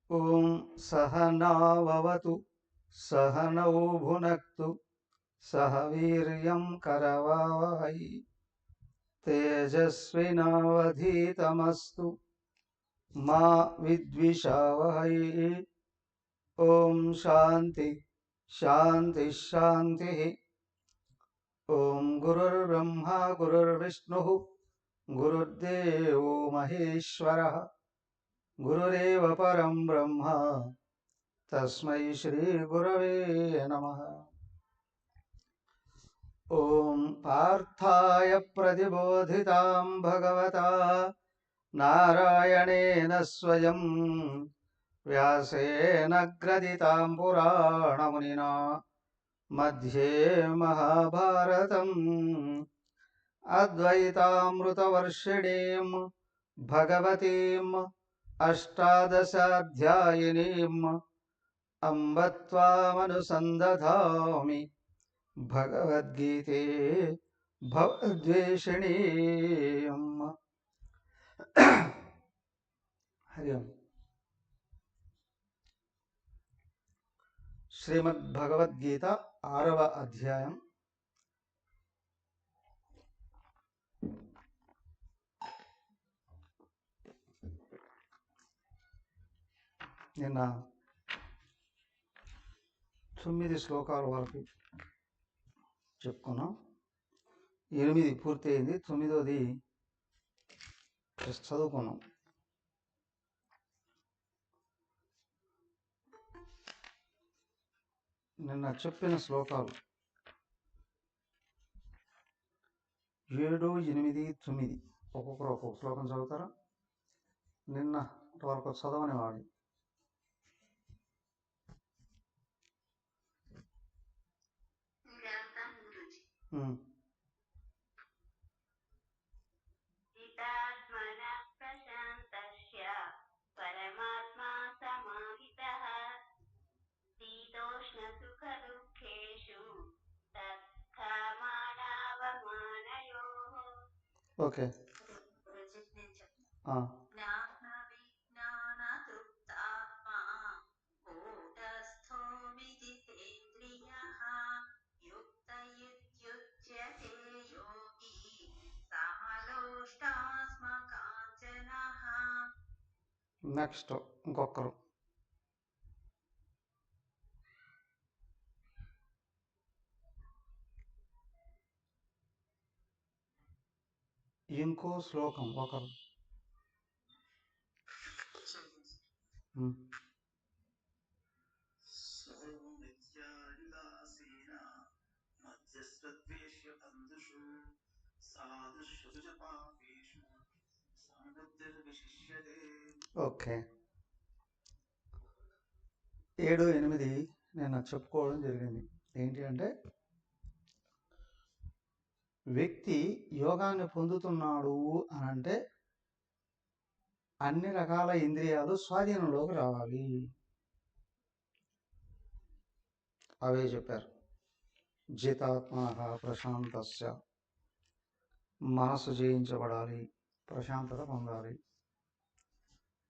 ఓం సహనావతు సహనౌ భునక్తు సహ వీర్యం కరవావహై తేజస్వినావధీతమస్తు మా విద్విషావహై. ఓం శాంతి శాంతి శాంతి. ఓం గురుర్బ్రహ్మా గురుర్విష్ణుః గురుర్దేవో మహేశ్వరః గురురేవ పరం బ్రహ్మ తస్మై శ్రీ గురవే నమః. ఓం పార్థాయ ప్రతిబోధితాం భగవతా నారాయణేన స్వయం వ్యాసేన గ్రథితాం పురాణమునినా మధ్యే మహాభారతం అద్వైతామృతవర్షిణీం భగవతీం అష్టాదశాధ్యాయినీం అంబ త్వామనుసందధామి భగవద్గీతే భవద్వేషిణీం. హరి ఓం. శ్రీమద్భగవద్గీత 6వ అధ్యాయం. నిన్న 9 శ్లోకాల వరకు చెప్పుకున్నాం. 8 పూర్తయింది, 9ది చదువుకున్నాం. నిన్న చెప్పిన శ్లోకాలు 7, 8, 9 ఒక్కొక్కరు ఒక్కొక్క శ్లోకం చదువుతారా? నిన్న వరకు చదవని వాడు ఓకే. నెక్స్ట్ ఇంకొకరు. ఇంకో శ్లోకం ఒకరు. ఓకే. 7, 8 నేను చెప్పుకోవడం జరిగింది. ఏంటి అంటే, వ్యక్తి యోగాన్ని పొందుతున్నాడు అని అంటే అన్ని రకాల ఇంద్రియాలు స్వాధీనంలోకి రావాలి. అవే చెప్పారు. జితాత్మః ప్రశాంతస్య, మనసు జయించబడాలి, ప్రశాంతత పొందాలి.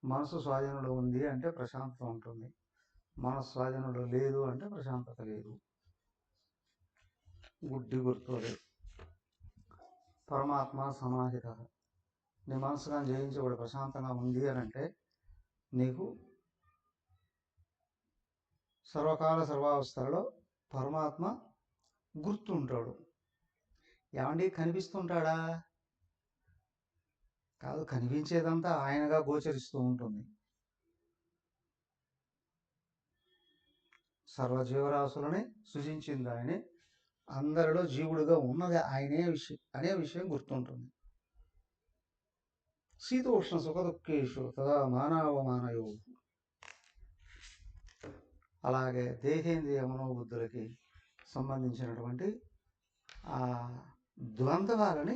మనసు స్వాధీనంలో ఉంది అంటే ప్రశాంతత ఉంటుంది, మనసు స్వాధీనంలో లేదు అంటే ప్రశాంతత లేదు. గుడ్డి గుర్తులేదు. పరమాత్మ సమాహిత. నీ మనసు కానీ జయించబడి ప్రశాంతంగా ఉంది అని అంటే నీకు సర్వకాల సర్వావస్థలలో పరమాత్మ గుర్తుంటాడు. ఏమండి కనిపిస్తుంటాడా? కాదు, కనిపించేదంతా ఆయనగా గోచరిస్తూ ఉంటుంది. సర్వజీవరాశులని సృజించింది ఆయనే, అందరిలో జీవుడుగా ఉన్నది ఆయనే అనే విషయం గుర్తుంటుంది. శీతోష్ణ సుఖ దుఃఖేషు తదా మానవమానయో. అలాగే దేహేంద్రియ మనోబుద్ధులకి సంబంధించినటువంటి ఆ ద్వంద్వాలని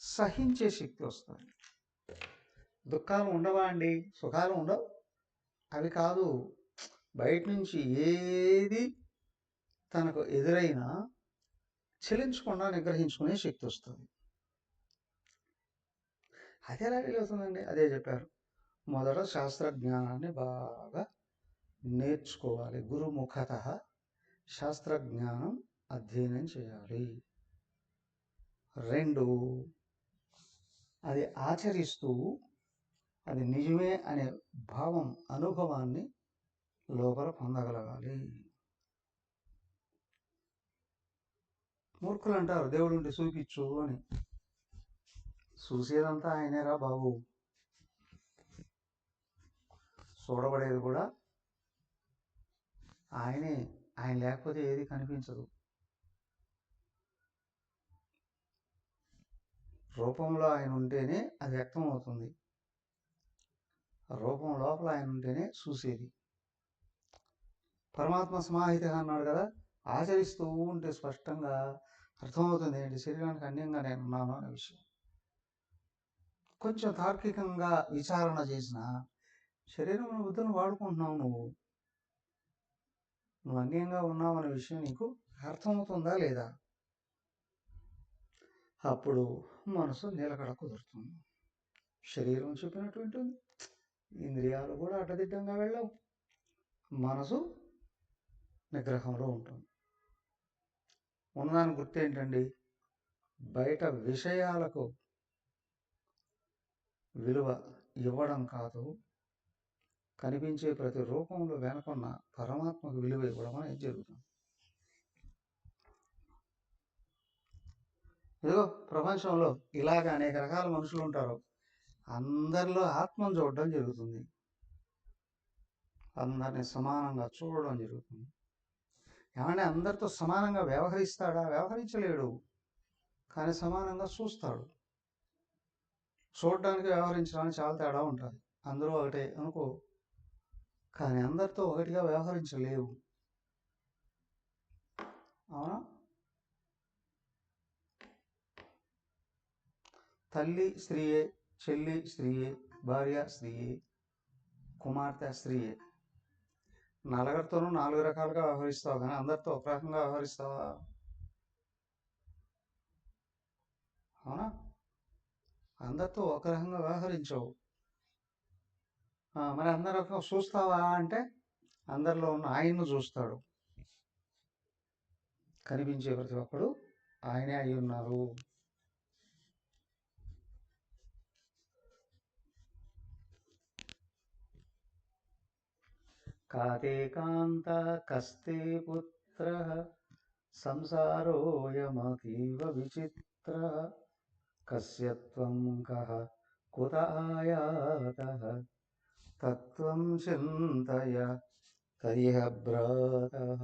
సహించే శక్తి వస్తుంది. దుఃఖాలు ఉండవా అండి? సుఖాలు ఉండవు. అవి కాదు, బయట నుంచి ఏది తనకు ఎదురైనా చెలించకుండా నిగ్రహించుకునే శక్తి వస్తుంది. అది ఎలా వీలవుతుందండి? అదే చెప్పారు, మొదట శాస్త్రజ్ఞానాన్ని బాగా నేర్చుకోవాలి. గురుముఖత శాస్త్రజ్ఞానం అధ్యయనం చేయాలి. 2, అది ఆచరిస్తూ అది నిజమే అనే భావం, అనుభవాన్ని లోపల పొందగలగాలి. మూర్ఖులు అంటారు దేవుడు ఉంటే చూపించు అని. చూసేదంతా ఆయనేరా బాబు, చూడబడేది కూడా ఆయనే. ఆయన లేకపోతే ఏది కనిపించదు. రూపంలో ఆయన ఉంటేనే అది వ్యక్తం అవుతుంది. రూపం లోపల ఆయన ఉంటేనే చూసేది. పరమాత్మ సమాహిత అన్నాడు కదా, ఆచరిస్తూ ఉంటే స్పష్టంగా అర్థమవుతుంది ఏంటి, శరీరానికి అన్యంగా నేను ఉన్నాను అనే విషయం. కొంచెం తార్కికంగా విచారణ చేసిన శరీరం బుద్ధులను వాడుకుంటున్నావు, నువ్వు అన్యంగా ఉన్నావు అనే విషయం నీకు అర్థమవుతుందా లేదా? అప్పుడు మనసు నిలకడ కుదురుతుంది. శరీరం చెప్పినటువంటి ఇంద్రియాలు కూడా అడ్డదిడ్డంగా వెళ్ళవు. మనసు నిగ్రహంలో ఉంటుంది. ఉన్నదాని గుర్తు ఏంటండి? బయట విషయాలకు విలువ ఇవ్వడం కాదు, కనిపించే ప్రతి రూపంలో వెనుకున్న పరమాత్మకు విలువ ఇవ్వడం అనేది జరుగుతుంది. ఇదిగో ప్రపంచంలో ఇలాగ అనేక రకాల మనుషులు ఉంటారు. అందరిలో ఆత్మను చూడడం జరుగుతుంది, అందరినీ సమానంగా చూడడం జరుగుతుంది. ఏమంటే అందరితో సమానంగా వ్యవహరిస్తాడా? వ్యవహరించలేడు, కానీ సమానంగా చూస్తాడు. చూడడానికి వ్యవహరించడానికి చాలా తేడా ఉంటుంది. అందరూ ఒకటే అనుకో, కానీ అందరితో ఒకటిగా వ్యవహరించలేవు. అవునా? తల్లి స్త్రీయే, చెల్లి స్త్రీయే, భార్య స్త్రీయే, కుమార్తె స్త్రీయే. నలుగురితోనూ 4 రకాలుగా వ్యవహరిస్తావు, కానీ అందరితో ఒక రకంగా వ్యవహరిస్తావా? అవునా? అందరితో ఒక రకంగా వ్యవహరించవు. మరి అందరి రకంగా చూస్తావా అంటే అందరిలో ఉన్న ఆయన్ను చూస్తాడు. కనిపించే ప్రతి ఒక్కడు ఆయనే అయి ఉన్నారు. కాతే కాంత కస్తే పుత్ర సంసారోయమతీవ విచిత్ర కస్యత్వం కః కుత ఆయాతః తత్వం చింతయ తదిహ భ్రాతః.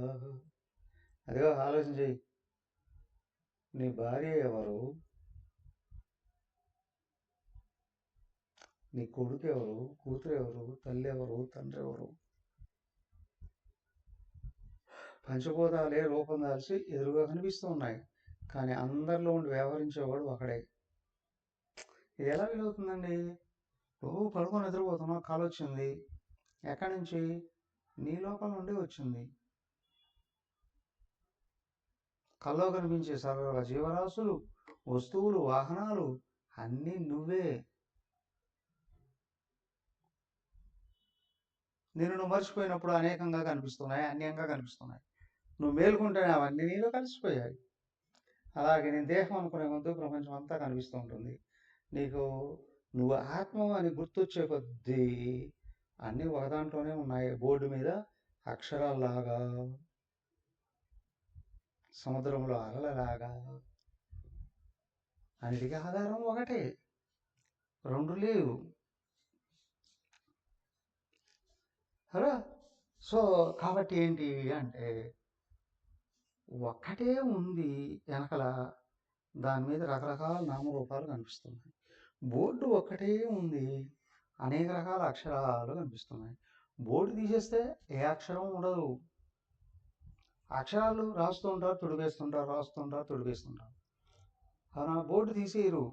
అదిగో ఆలోచన చెయ్యి. నీ భార్య ఎవరు? నీ కొడుకు ఎవరు? కూతురు ఎవరు? తల్లి ఎవరు? తండ్రి ఎవరు? పంచభూతాలే రూపం దాల్చి ఎదురుగా కనిపిస్తూ ఉన్నాయి, కానీ అందరిలో ఉండి వ్యవహరించేవాడు ఒకడే. ఇది ఎలా వీలవుతుందండి? నువ్వు పడుకొని నిద్రపోతున్నావు, కాలు వచ్చింది. ఎక్కడి నుంచి? నీ లోపల నుండి వచ్చింది. కల్లో కనిపించే సర్వ జీవరాశులు, వస్తువులు, వాహనాలు అన్నీ నువ్వే. నువ్వు మర్చిపోయినప్పుడు అనేకంగా కనిపిస్తున్నాయి, అన్యంగా కనిపిస్తున్నాయి. నువ్వు మేలుకుంటేనే అవన్నీ నీలో కలిసిపోయాయి. అలాగే నేను దేహం అనుకునే ముందు ప్రపంచం అంతా కనిపిస్తూ ఉంటుంది. నీకు నువ్వు ఆత్మ అని గుర్తొచ్చే కొద్దీ అన్నీ ఒక దాంట్లోనే ఉన్నాయి. బోర్డు మీద అక్షరాల్లాగా, సముద్రంలో అలలలాగా, అన్నిటికీ ఆధారం ఒకటే, రెండు లేవు. హలో. సో కాబట్టి ఏంటి అంటే ఒక్కటే ఉంది వెనకల, దాని మీద రకరకాల నామరూపాలు కనిపిస్తున్నాయి. బోర్డు ఒక్కటే ఉంది, అనేక రకాల అక్షరాలు కనిపిస్తున్నాయి. బోర్డు తీసేస్తే ఏ అక్షరం ఉండదు. అక్షరాలు రాస్తూ ఉంటారు, తుడిపేస్తుంటారు, రాస్తుంటారు, తుడిపేస్తుంటారు. అవునా? బోర్డు తీసేయరు.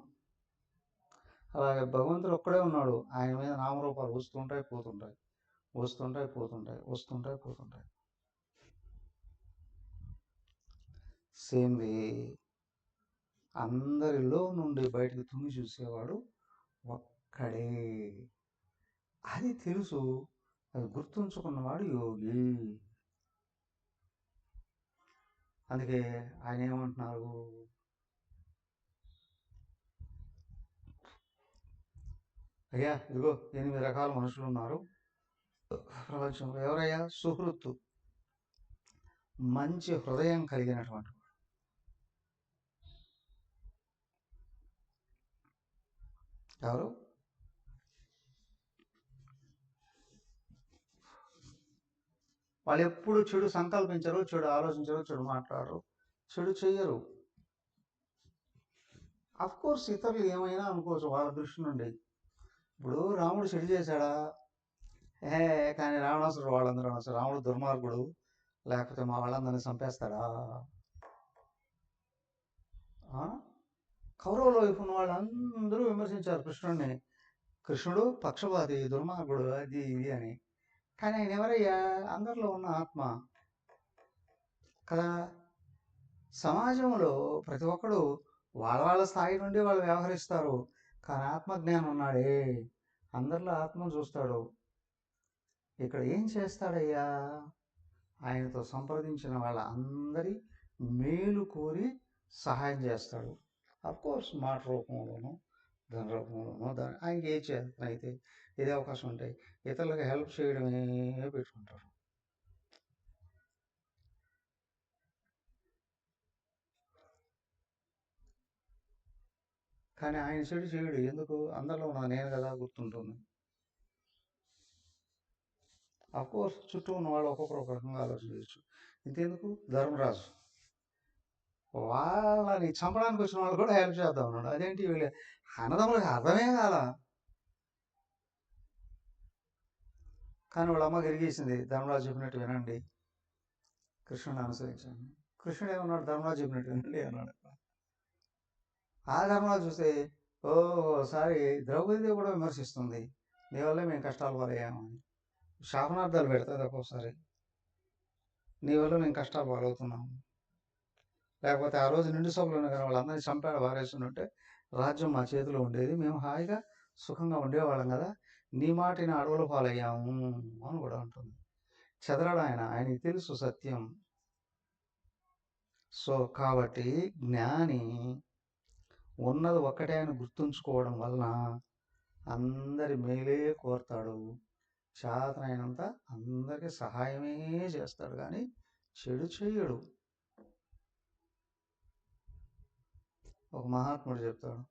అలాగే భగవంతుడు ఒక్కడే ఉన్నాడు, ఆయన మీద నామరూపాలు వస్తుంటాయి, పోతుంటాయి, వస్తుంటాయి, పోతుంటాయి, వస్తుంటాయి, పోతుంటాయి. సేమ్ వే అందరిలో నుండి బయటకు తుంగి చూసేవాడు ఒక్కడే. అది తెలుసు, అది గుర్తుంచుకున్నవాడు యోగి. అందుకే ఆయన ఏమంటున్నారు, అయ్యా ఇదిగో 8 రకాల మనుషులు ఉన్నారు ప్రపంచంలో. ఎవరయ్యా? సుహృత్తు, మంచి హృదయం కలిగినటువంటి ఎవరు? వాళ్ళు ఎప్పుడు చెడు సంకల్పించరు, చెడు ఆలోచించరు, చెడు మాట్లాడరు, చెడు చెయ్యరు. కోర్స్ ఇతరులు ఏమైనా అనుకోవచ్చు వాళ్ళ దృష్టి నుండి. ఇప్పుడు రాముడు చెడు చేశాడా? కానీ రావణాసురుడు వాళ్ళందరూ అనవసరం. రాముడు దుర్మార్గుడు, లేకపోతే మా వాళ్ళందరినీ చంపేస్తాడా? కౌరవుల వైపు ఉన్న వాళ్ళందరూ విమర్శించారు కృష్ణుడిని. కృష్ణుడు పక్షపాతి, దుర్మార్గుడు, అది ఇది అని. కానీ ఆయన ఎవరయ్యా? అందరిలో ఉన్న ఆత్మ కదా. సమాజంలో ప్రతి ఒక్కడు వాళ్ళ వాళ్ళ స్థాయి నుండి వాళ్ళు వ్యవహరిస్తారు. కానీ ఆత్మజ్ఞానం ఉన్నాడే, అందరిలో ఆత్మను చూస్తాడు. ఇక్కడ ఏం చేస్తాడయ్యా? ఆయనతో సంప్రదించిన వాళ్ళ అందరి మేలు కోరి సహాయం చేస్తాడు. కోర్స్ మాట రూపంలోనూ, ధన రూపంలోనూ, ఆయనకి ఏ చేతన అయితే ఏదే అవకాశం ఉంటాయి, ఇతరులకు హెల్ప్ చేయడమే పెట్టుకుంటారు. కానీ ఆయన చెడు చేయడు. ఎందుకు? అందరిలో ఉన్న నేను కదా గుర్తుంటుంది. కోర్స్ చుట్టూ ఉన్న వాళ్ళు ఒక్కొక్కరు ఒక రకంగా ఆలోచించవచ్చు. ఇంతెందుకు, ధర్మరాజు వాళ్ళని చంపడానికి వచ్చిన వాళ్ళు కూడా హెల్ప్ చేద్దాం అన్నాడు. అదేంటి వీళ్ళు అన్నదమ్ములకి అర్థమే కాల. కానీ వాళ్ళ అమ్మ గెలిగేసింది, ధర్మరాజు చెప్పినట్టు వినండి, కృష్ణుని అనుసరించాను. కృష్ణుడు ఏమన్నాడు? ధర్మరాజు చెప్పినట్టు వినండి అన్నాడు. ఆ ధర్మరాజు చూస్తే సారీ ద్రౌపదిదేవి కూడా విమర్శిస్తుంది, నీ వల్లే మేము కష్టాలు పాలయ్యామని. శాపనార్థాలు పెడతాది ఒక్కోసారి, నీ వల్ల మేము కష్టాలు పాలవుతున్నాము. లేకపోతే ఆ రోజు నిండు సభలో కానీ వాళ్ళందరినీ చంపాడు వారేస్తుంటే రాజ్యం మా చేతిలో ఉండేది, మేము హాయిగా సుఖంగా ఉండేవాళ్ళం కదా, నీ మాటిని అడవుల పాలయ్యాము అని కూడా ఉంటుంది. చెదరాడు ఆయన, ఆయనకి తెలుసు సత్యం. సో కాబట్టి జ్ఞాని ఉన్నది ఒక్కటే అని గుర్తుంచుకోవడం వలన అందరి మేలే కోరతాడు, చేతనైనంత అందరికీ సహాయమే చేస్తాడు, కానీ చెడు చేయడు. ఒక మహాత్ముడు చెప్తాడు,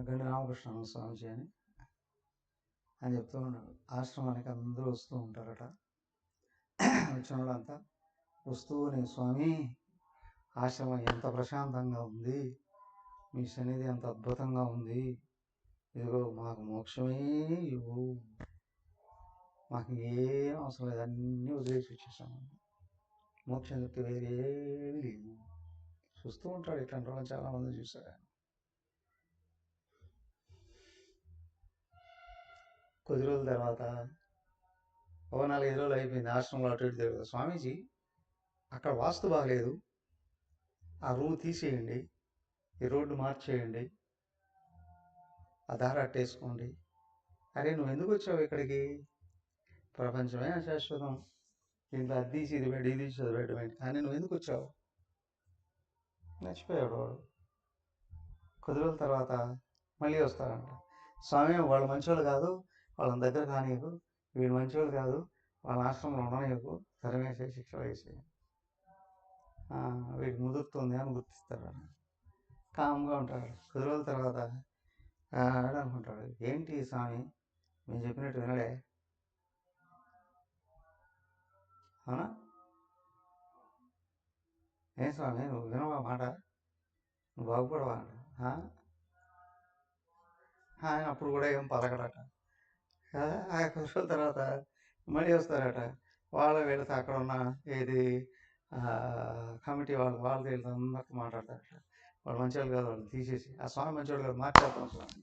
గండి రామకృష్ణ స్వామిజీ అని అని చెప్తూ ఉన్నాడు. ఆశ్రమానికి అందరూ వస్తూ ఉంటారట. వచ్చిన వాళ్ళంతా వస్తూనే, స్వామి ఆశ్రమం ఎంత ప్రశాంతంగా ఉంది, మీ సన్నిధి ఎంత అద్భుతంగా ఉంది, ఇదిగో మాకు మోక్షమే ఇవ్వు, మాకు ఏం అవసరం లేదు, అన్నీ వదిలేసి వచ్చేసాము, మోక్షం చెప్తే వేరేమి లేదు. చూస్తూ ఉంటాడు. ఇట్లాంటి వాళ్ళని చాలామంది చూశాడు ఆయన. కొద్ది రోజుల తర్వాత 4-5 రోజులు అయిపోయింది, ఆశ్రమంలో అటు ఇటు తిరుగుతుంది. స్వామీజీ అక్కడ వాస్తు బాగలేదు, ఆ రూమ్ తీసేయండి, ఈ రోడ్డు మార్చేయండి, ఆ దారి అట్టేసుకోండి. అరే నువ్వు ఎందుకు వచ్చావు ఇక్కడికి? ప్రపంచమే అశాశ్వతం, దీంట్లో అది తీసి ఇది పెట్టి, ఇది తీసి అది పెట్టమేంటి, కానీ నువ్వు ఎందుకు వచ్చావు? నచ్చిపోయాడు వాడు. కొద్ది రోజుల తర్వాత మళ్ళీ వస్తారంట. స్వామి వాళ్ళు మంచోళ్ళు కాదు, వాళ్ళని దగ్గర కానీయకు, వీడు మంచోళ్ళు కాదు, వాళ్ళ ఆశ్రమంలో ఉండనివ్వకు, తరిమేసే, శిక్ష వేసి వీడికి ముదురుతుంది అని గుర్తిస్తాడు. కామ్గా ఉంటాడు. కొద్ది రోజుల తర్వాత ఆడు అనుకుంటాడు, ఏంటి స్వామి మేము చెప్పినట్టు వినడే, అవునా? ఏం స్వామి నువ్వు వినవా మాట, నువ్వు బాగుపడవా అంట. ఆయన అప్పుడు కూడా ఏం పలకడట. ఆ కొద్ది రోజుల తర్వాత మళ్ళీ వస్తారట. వాళ్ళ వెళితే అక్కడ ఉన్న ఏది కమిటీ వాళ్ళకి వెళ్తే అందరితో మాట్లాడతారట. వాళ్ళు మంచివాళ్ళు కాదు, వాళ్ళు తీసేసి ఆ స్వామి మంచివాళ్ళు కాదు, మార్చేద్దాం స్వామి.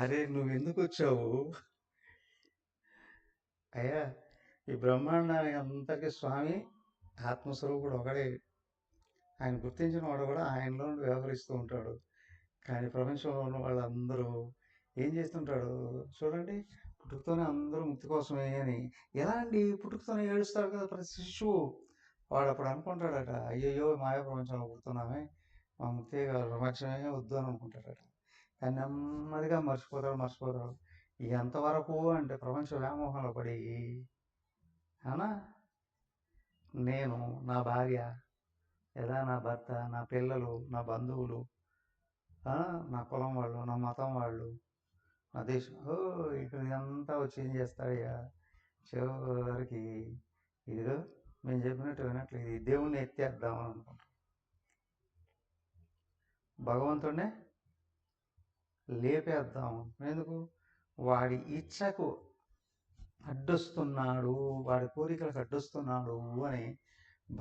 అరే నువ్వు ఎందుకు వచ్చావు అయ్యా? ఈ బ్రహ్మాండానికి అంతటి స్వామి ఆత్మస్వరూపుడు ఒకడే. ఆయన గుర్తించిన వాడు కూడా ఆయనలో వ్యవహరిస్తూ ఉంటాడు. కానీ ప్రపంచంలో ఉన్న వాళ్ళందరూ ఏం చేస్తుంటాడు చూడండి, పుట్టుకతోనే అందరూ ముక్తి కోసమే అని. ఎలా అండి, పుట్టుకతోనే ఏడుస్తాడు కదా ప్రతి శిశువు. వాడు అప్పుడు అనుకుంటాడట, అయ్యయ్యో మాయా ప్రపంచంలో పుడుతున్నామే, మా ముక్తే కాదు, ప్రపంచమే వద్దు అని అనుకుంటాడట. కానీ నెమ్మదిగా మర్చిపోతాడు. ఎంతవరకు అంటే ప్రపంచ వ్యామోహంలో పడి, అవునా, నేను, నా భార్య, లేదా నా భర్త, నా పిల్లలు, నా బంధువులు, నా కులం వాళ్ళు, నా మతం వాళ్ళు, నా దేశం, ఇక్కడ ఇదంతా వచ్చి ఏం చేస్తాడయ్యా, చివరికి ఇదిగో మేము చెప్పినట్టు వినట్లేదు, ఈ దేవుణ్ణి ఎత్తేద్దామని అనుకుంటాం, భగవంతుడినే లేపేద్దాం. ఎందుకు? వాడి ఇచ్చకు అడ్డొస్తున్నాడు, వాడి కోరికలకు అడ్డొస్తున్నాడు అని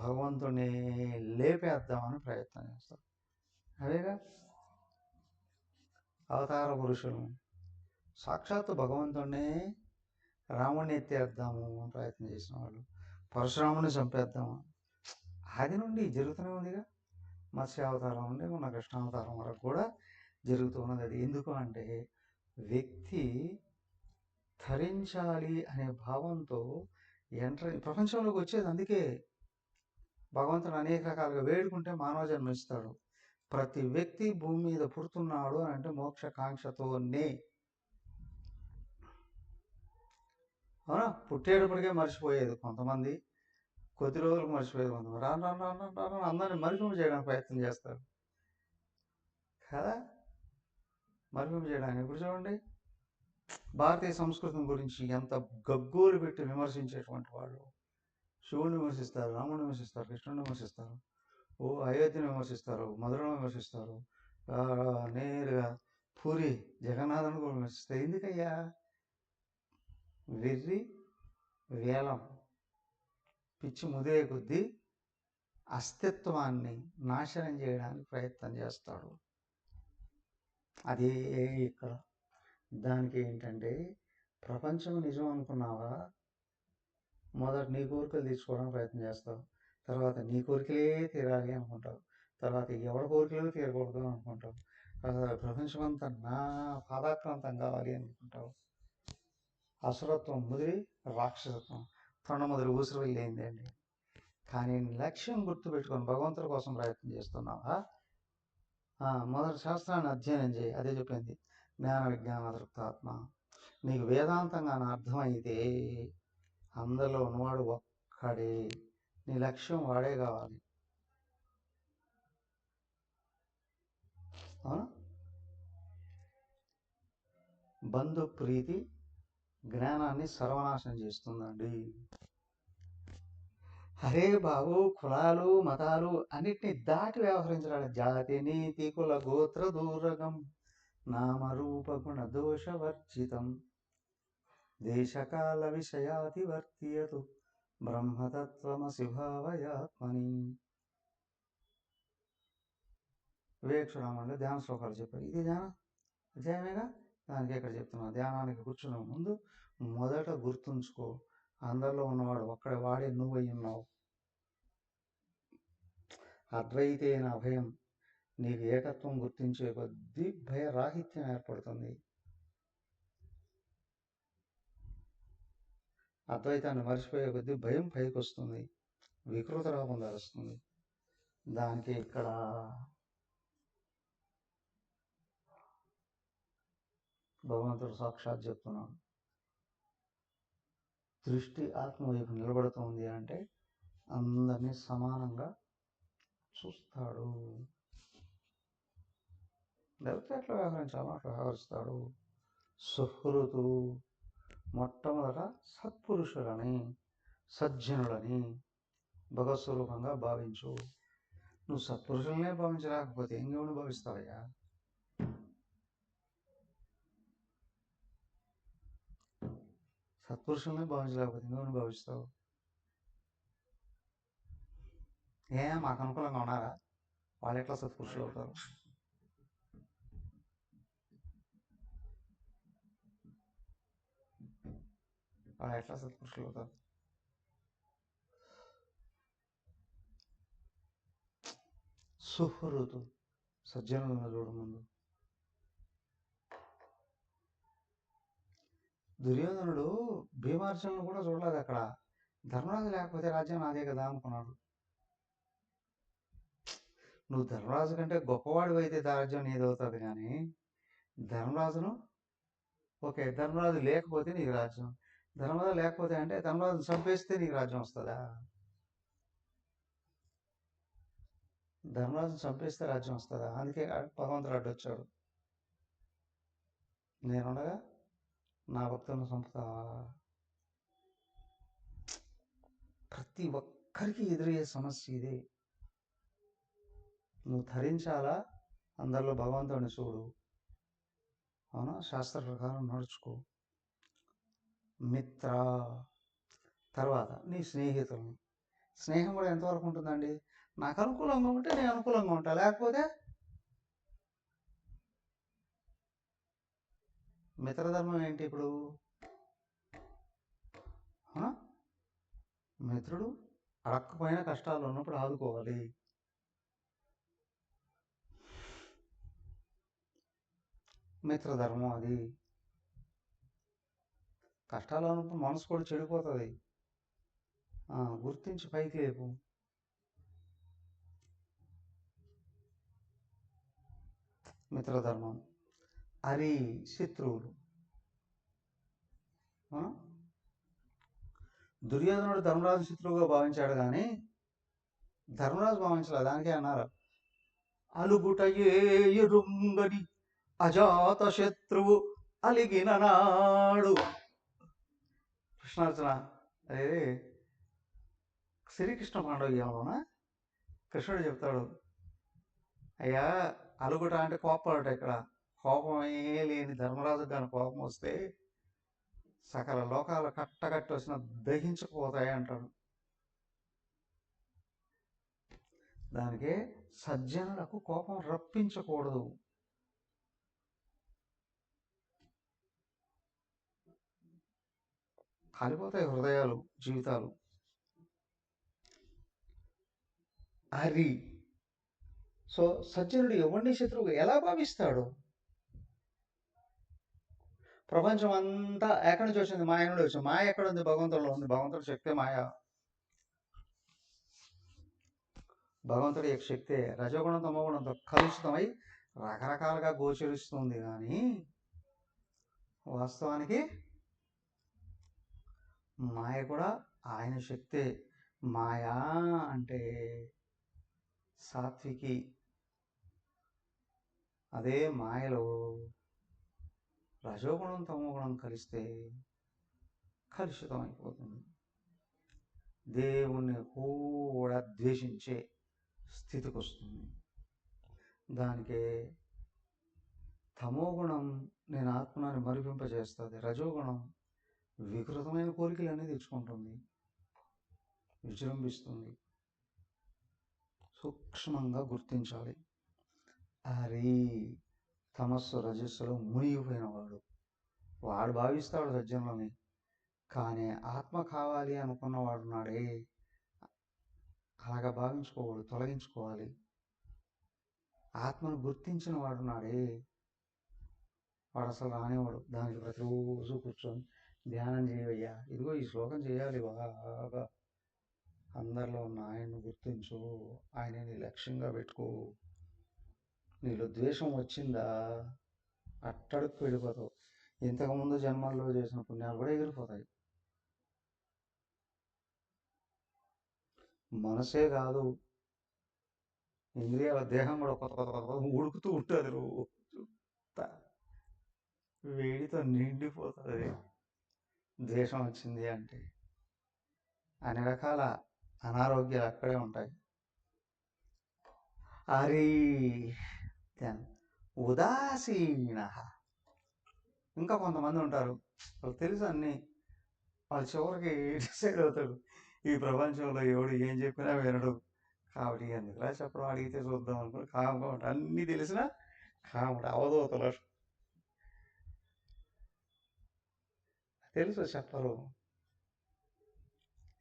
భగవంతుడిని లేపేద్దామని ప్రయత్నం చేస్తాం. అదేగా అవతార పురుషులు. సాక్షాత్తు భగవంతుడినే, రాముడిని ఎత్తేద్దాము అని ప్రయత్నం చేసిన వాళ్ళు, పరశురాముని చంపేద్దాము. ఆది నుండి జరుగుతూనే ఉందిగా. మత్స్యావతారం నుండి మన కృష్ణావతారం వరకు కూడా జరుగుతున్నది. అది ఎందుకు అంటే వ్యక్తి ధరించాలి అనే భావంతో ప్రపంచంలోకి వచ్చేది. అందుకే భగవంతుడు అనేక రకాలుగా వేడుకుంటే మానవ జన్మ ఇస్తాడు. ప్రతి వ్యక్తి భూమి మీద పుడుతున్నాడు అని అంటే మోక్ష కాంక్షతోనే. అవునా? పుట్టేటప్పటికే మర్చిపోయేది కొంతమంది, కొద్ది రోజులకు మర్చిపోయేది కొంతమంది, రాను అందరినీ మరిపింపు చేయడానికి ప్రయత్నం చేస్తారు కదా. మరిపింపు చేయడానికి ఇప్పుడు చూడండి, భారతీయ సంస్కృతం గురించి ఎంత గగ్గోలు పెట్టి విమర్శించేటువంటి వాళ్ళు శివుని విమర్శిస్తారు, రాముడిని విమర్శిస్తారు, కృష్ణుని విమర్శిస్తారు, అయోధ్యను విమర్శిస్తారు, మధురను విమర్శిస్తారు, నేరుగా పూరి జగన్నాథను కూడా విమర్శిస్తారు. ఎందుకయ్యా? వెర్రి వేలం, పిచ్చి ముదే కొద్దీ అస్తిత్వాన్ని నాశనం చేయడానికి ప్రయత్నం చేస్తాడు. అదే ఇక్కడ దానికి ఏంటంటే, ప్రపంచం నిజం అనుకున్నావా, మొదట నీ కోరికలు తీర్చుకోవడానికి ప్రయత్నం చేస్తావు, తర్వాత నీ కోరికలే తీరాలి అనుకుంటావు, తర్వాత ఎవరి కోరికలు తీరకూడదు అనుకుంటావు, తర్వాత ప్రపంచమంతా నా పాదాక్రాంతం కావాలి అనుకుంటావు. అసురత్వం ముదిరి రాక్షసత్వం తొండ ముదిరి ఊసిరి వెళ్ళింది అండి. కానీ లక్ష్యం గుర్తుపెట్టుకొని భగవంతుడి కోసం ప్రయత్నం చేస్తున్నావా, మొదటి శాస్త్రాన్ని అధ్యయనం చేయి. అదే చెప్పింది, జ్ఞాన విజ్ఞాన దృక్తాత్మ. నీకు వేదాంతంగా అర్థమైతే అందరిలో ఉన్నవాడు ఒక్కడే, నీ లక్ష్యం వాడే కావాలి. అవునా? బంధు ప్రీతి జ్ఞానాన్ని సర్వనాశనం చేస్తుందండి. అరే బాబు, కులాలు మతాలు అన్నిటినీ దాటి వ్యవహరించడం. జాతి నీతి కుల గోత్ర దూరగం నామరూప గుణ దోషవర్జితం దేశకాల విషయాతివర్తియతు బ్రహ్మతత్వమసి భావయాత్మని. వివేక్షణంలో ధ్యాన శ్లోకాలు చెప్పారు. ఇది ధ్యాన అధ్యాయమేగా, దానికి ఇక్కడ చెప్తున్నాను. ధ్యానానికి కూర్చునే ముందు మొదట గుర్తుంచుకో, అందరిలో ఉన్నవాడు ఒక్కడే, వాడే నువ్వు అయి ఉన్నావు. అద్వైతేన అభయం. నీకు ఏకత్వం గుర్తించే కొద్దీ భయరాహిత్యం ఏర్పడుతుంది. అద్వైతాన్ని మర్చిపోయే కొద్దీ భయం పైకి వస్తుంది, వికృత రూపం ధరిస్తుంది. దానికి ఇక్కడ భగవంతుడు సాక్షాత్ చెప్తున్నాడు. దృష్టి ఆత్మ వైపు నిలబడుతుంది అంటే అందరినీ సమానంగా చూస్తాడు. లేకపోతే ఎట్లా వ్యవహరించాలో అట్లా వ్యవహరిస్తాడు. సుహృతు మొట్టమొదట సత్పురుషులని, సజ్జనులని భగవత్స్వరూపంగా భావించు. నువ్వు సత్పురుషులనే భావించలేకపోతే ఇంకెవరిని భావిస్తావయ్యా? సత్పురుషులనే భావించలేకపోతే ఇంకెవరిని భావిస్తావు? మాకు అనుకూలంగా ఉన్నారా? వాళ్ళు ఎట్లా సత్పురుషులు అవుతారు? వాళ్ళు ఎట్లా సత్పురుషులు అవుతారు? సుహృతు సజ్జనులను చూడు ముందు. దుర్యోధనుడు భీమార్జునులను కూడా చూడలేదు అక్కడ. ధర్మరాజు లేకపోతే రాజ్యం నాదే కదా అనుకున్నాడు. నువ్వు ధర్మరాజు కంటే గొప్పవాడు అయితే రాజ్యం నీదవుతుంది, కానీ ధర్మరాజును ఓకే ధర్మరాజు లేకపోతే నీకు రాజ్యం, ధర్మరాజు లేకపోతే అంటే ధర్మరాజును చంపేస్తే నీకు రాజ్యం వస్తుందా? ధర్మరాజును చంపేస్తే రాజ్యం వస్తుందా? అందుకే భగవంతుడు అడ్డొచ్చాడు. నేనుండగా నా భక్తులను చంపుతావా? ప్రతి ఒక్కరికి ఎదురయ్యే సమస్య ఇదే. నువ్వు ధరించాలా, అందరిలో భగవంతుడిని చూడు, అవునా, శాస్త్ర ప్రకారం నడుచుకో. మిత్ర తర్వాత నీ స్నేహితులను. స్నేహం కూడా ఎంతవరకు ఉంటుందండి? నాకు అనుకూలంగా ఉంటే నేను అనుకూలంగా ఉంటా, లేకపోతే మిత్రధర్మం ఏంటి ఇప్పుడు? మిత్రుడు అడక్కపోయిన కష్టాలు ఉన్నప్పుడు ఆదుకోవాలి. మిత్రధర్మం అది. కష్టాలు ఉన్నప్పుడు మనసు కూడా చెడిపోతుంది, గుర్తించి పైకి లేపు. మిత్రధర్మం. హరి శత్రువులు. దుర్యోధనుడు ధర్మరాజు శత్రువుగా భావించాడు, కానీ ధర్మరాజు భావించలేదు. దానికే అన్నారు అలుగుటయే ఎరుంగని అజాత శత్రువు అలిగిన నాడు. కృష్ణార్జున అదే శ్రీకృష్ణ పాండవ్యంలోన కృష్ణుడు చెప్తాడు, అయ్యా అలుగుట అంటే కోపడట. ఇక్కడ కోపమే లేని ధర్మరాజు కానీ కోపం వస్తే సకల లోకాలు కట్టకట్టి వచ్చిన దహించకపోతాయి అంటాడు. దానికే సజ్జనులకు కోపం రప్పించకూడదు. కాలిపోతాయి హృదయాలు, జీవితాలు. హరి. సో సజ్జనుడు ఎవరిని శత్రువు ఎలా భావిస్తాడు? ప్రపంచం అంతా ఎక్కడి నుంచి వచ్చింది? మాయ నుండి వచ్చింది. మాయ ఎక్కడ ఉంది? భగవంతుడిలో ఉంది. భగవంతుడి శక్తే మాయ. భగవంతుడి యొక్క శక్తే రజోగుణం తమోగుణంతో కలుషితమై రకరకాలుగా గోచరిస్తుంది, కానీ వాస్తవానికి మాయ కూడా ఆయన శక్తే. మాయా అంటే సాత్వికి. అదే మాయలో రజోగుణం తమోగుణం కలిస్తే కలుషితం అయిపోతుంది. దేవుణ్ణి కూడా ద్వేషించే స్థితికి వస్తుంది. దానికే తమోగుణం నేను ఆత్మని మరిపింపజేస్తుంది, రజోగుణం వికృతమైన కోరికలన్నీ తెచ్చుకుంటుంది, విజృంభిస్తుంది. సూక్ష్మంగా గుర్తించాలి. హరి తమస్సు రజస్సులో మునిగిపోయిన వాడు భావిస్తాడు సజ్జనులని, కానీ ఆత్మ కావాలి అనుకున్నవాడు నాడే అలాగా భావించుకోవాడు, తొలగించుకోవాలి. ఆత్మను గుర్తించిన వాడు నాడే వాడు అసలు రానివాడు. దానికి ప్రతిరోజు కూర్చొని ధ్యానం చేయవయ్యా, ఇదిగో ఈ శ్లోకం చేయాలి, బాగా అందరిలో ఉన్న ఆయన్ని గుర్తించు, ఆయన నీ లక్ష్యంగా పెట్టుకో. నీలో ద్వేషం వచ్చిందా అట్టడుక్కు వెళ్ళిపోతావు. ఇంతకుముందు జన్మల్లో చేసిన పుణ్యాలు కూడా ఎగిరిపోతాయి. మనసే కాదు, ఇంద్రియాల దేహం కూడా కొత్త కొత్త కొత్త కొత్త ఉడుకుతూ ఉంటుంది. రోజు వేడితో నిండిపోతుంది. ద్వేషం వచ్చింది అంటే అన్ని రకాల అనారోగ్యాలు అక్కడే ఉంటాయి. హరి ఉదాసీన. ఇంకా కొంతమంది ఉంటారు, వాళ్ళు తెలుసు అన్నీ, వాళ్ళు చివరికి డిసైడ్ అవుతాడు, ఈ ప్రపంచంలో ఎవడు ఏం చెప్పినా వినడు, కాబట్టి ఎందుకులా చెప్పడం, అడిగితే చూద్దాం అనుకుని కాముగా ఉంటాడు. అన్నీ తెలిసినా కాముడు, అవధూతలు. తెలుసు చెప్పరు,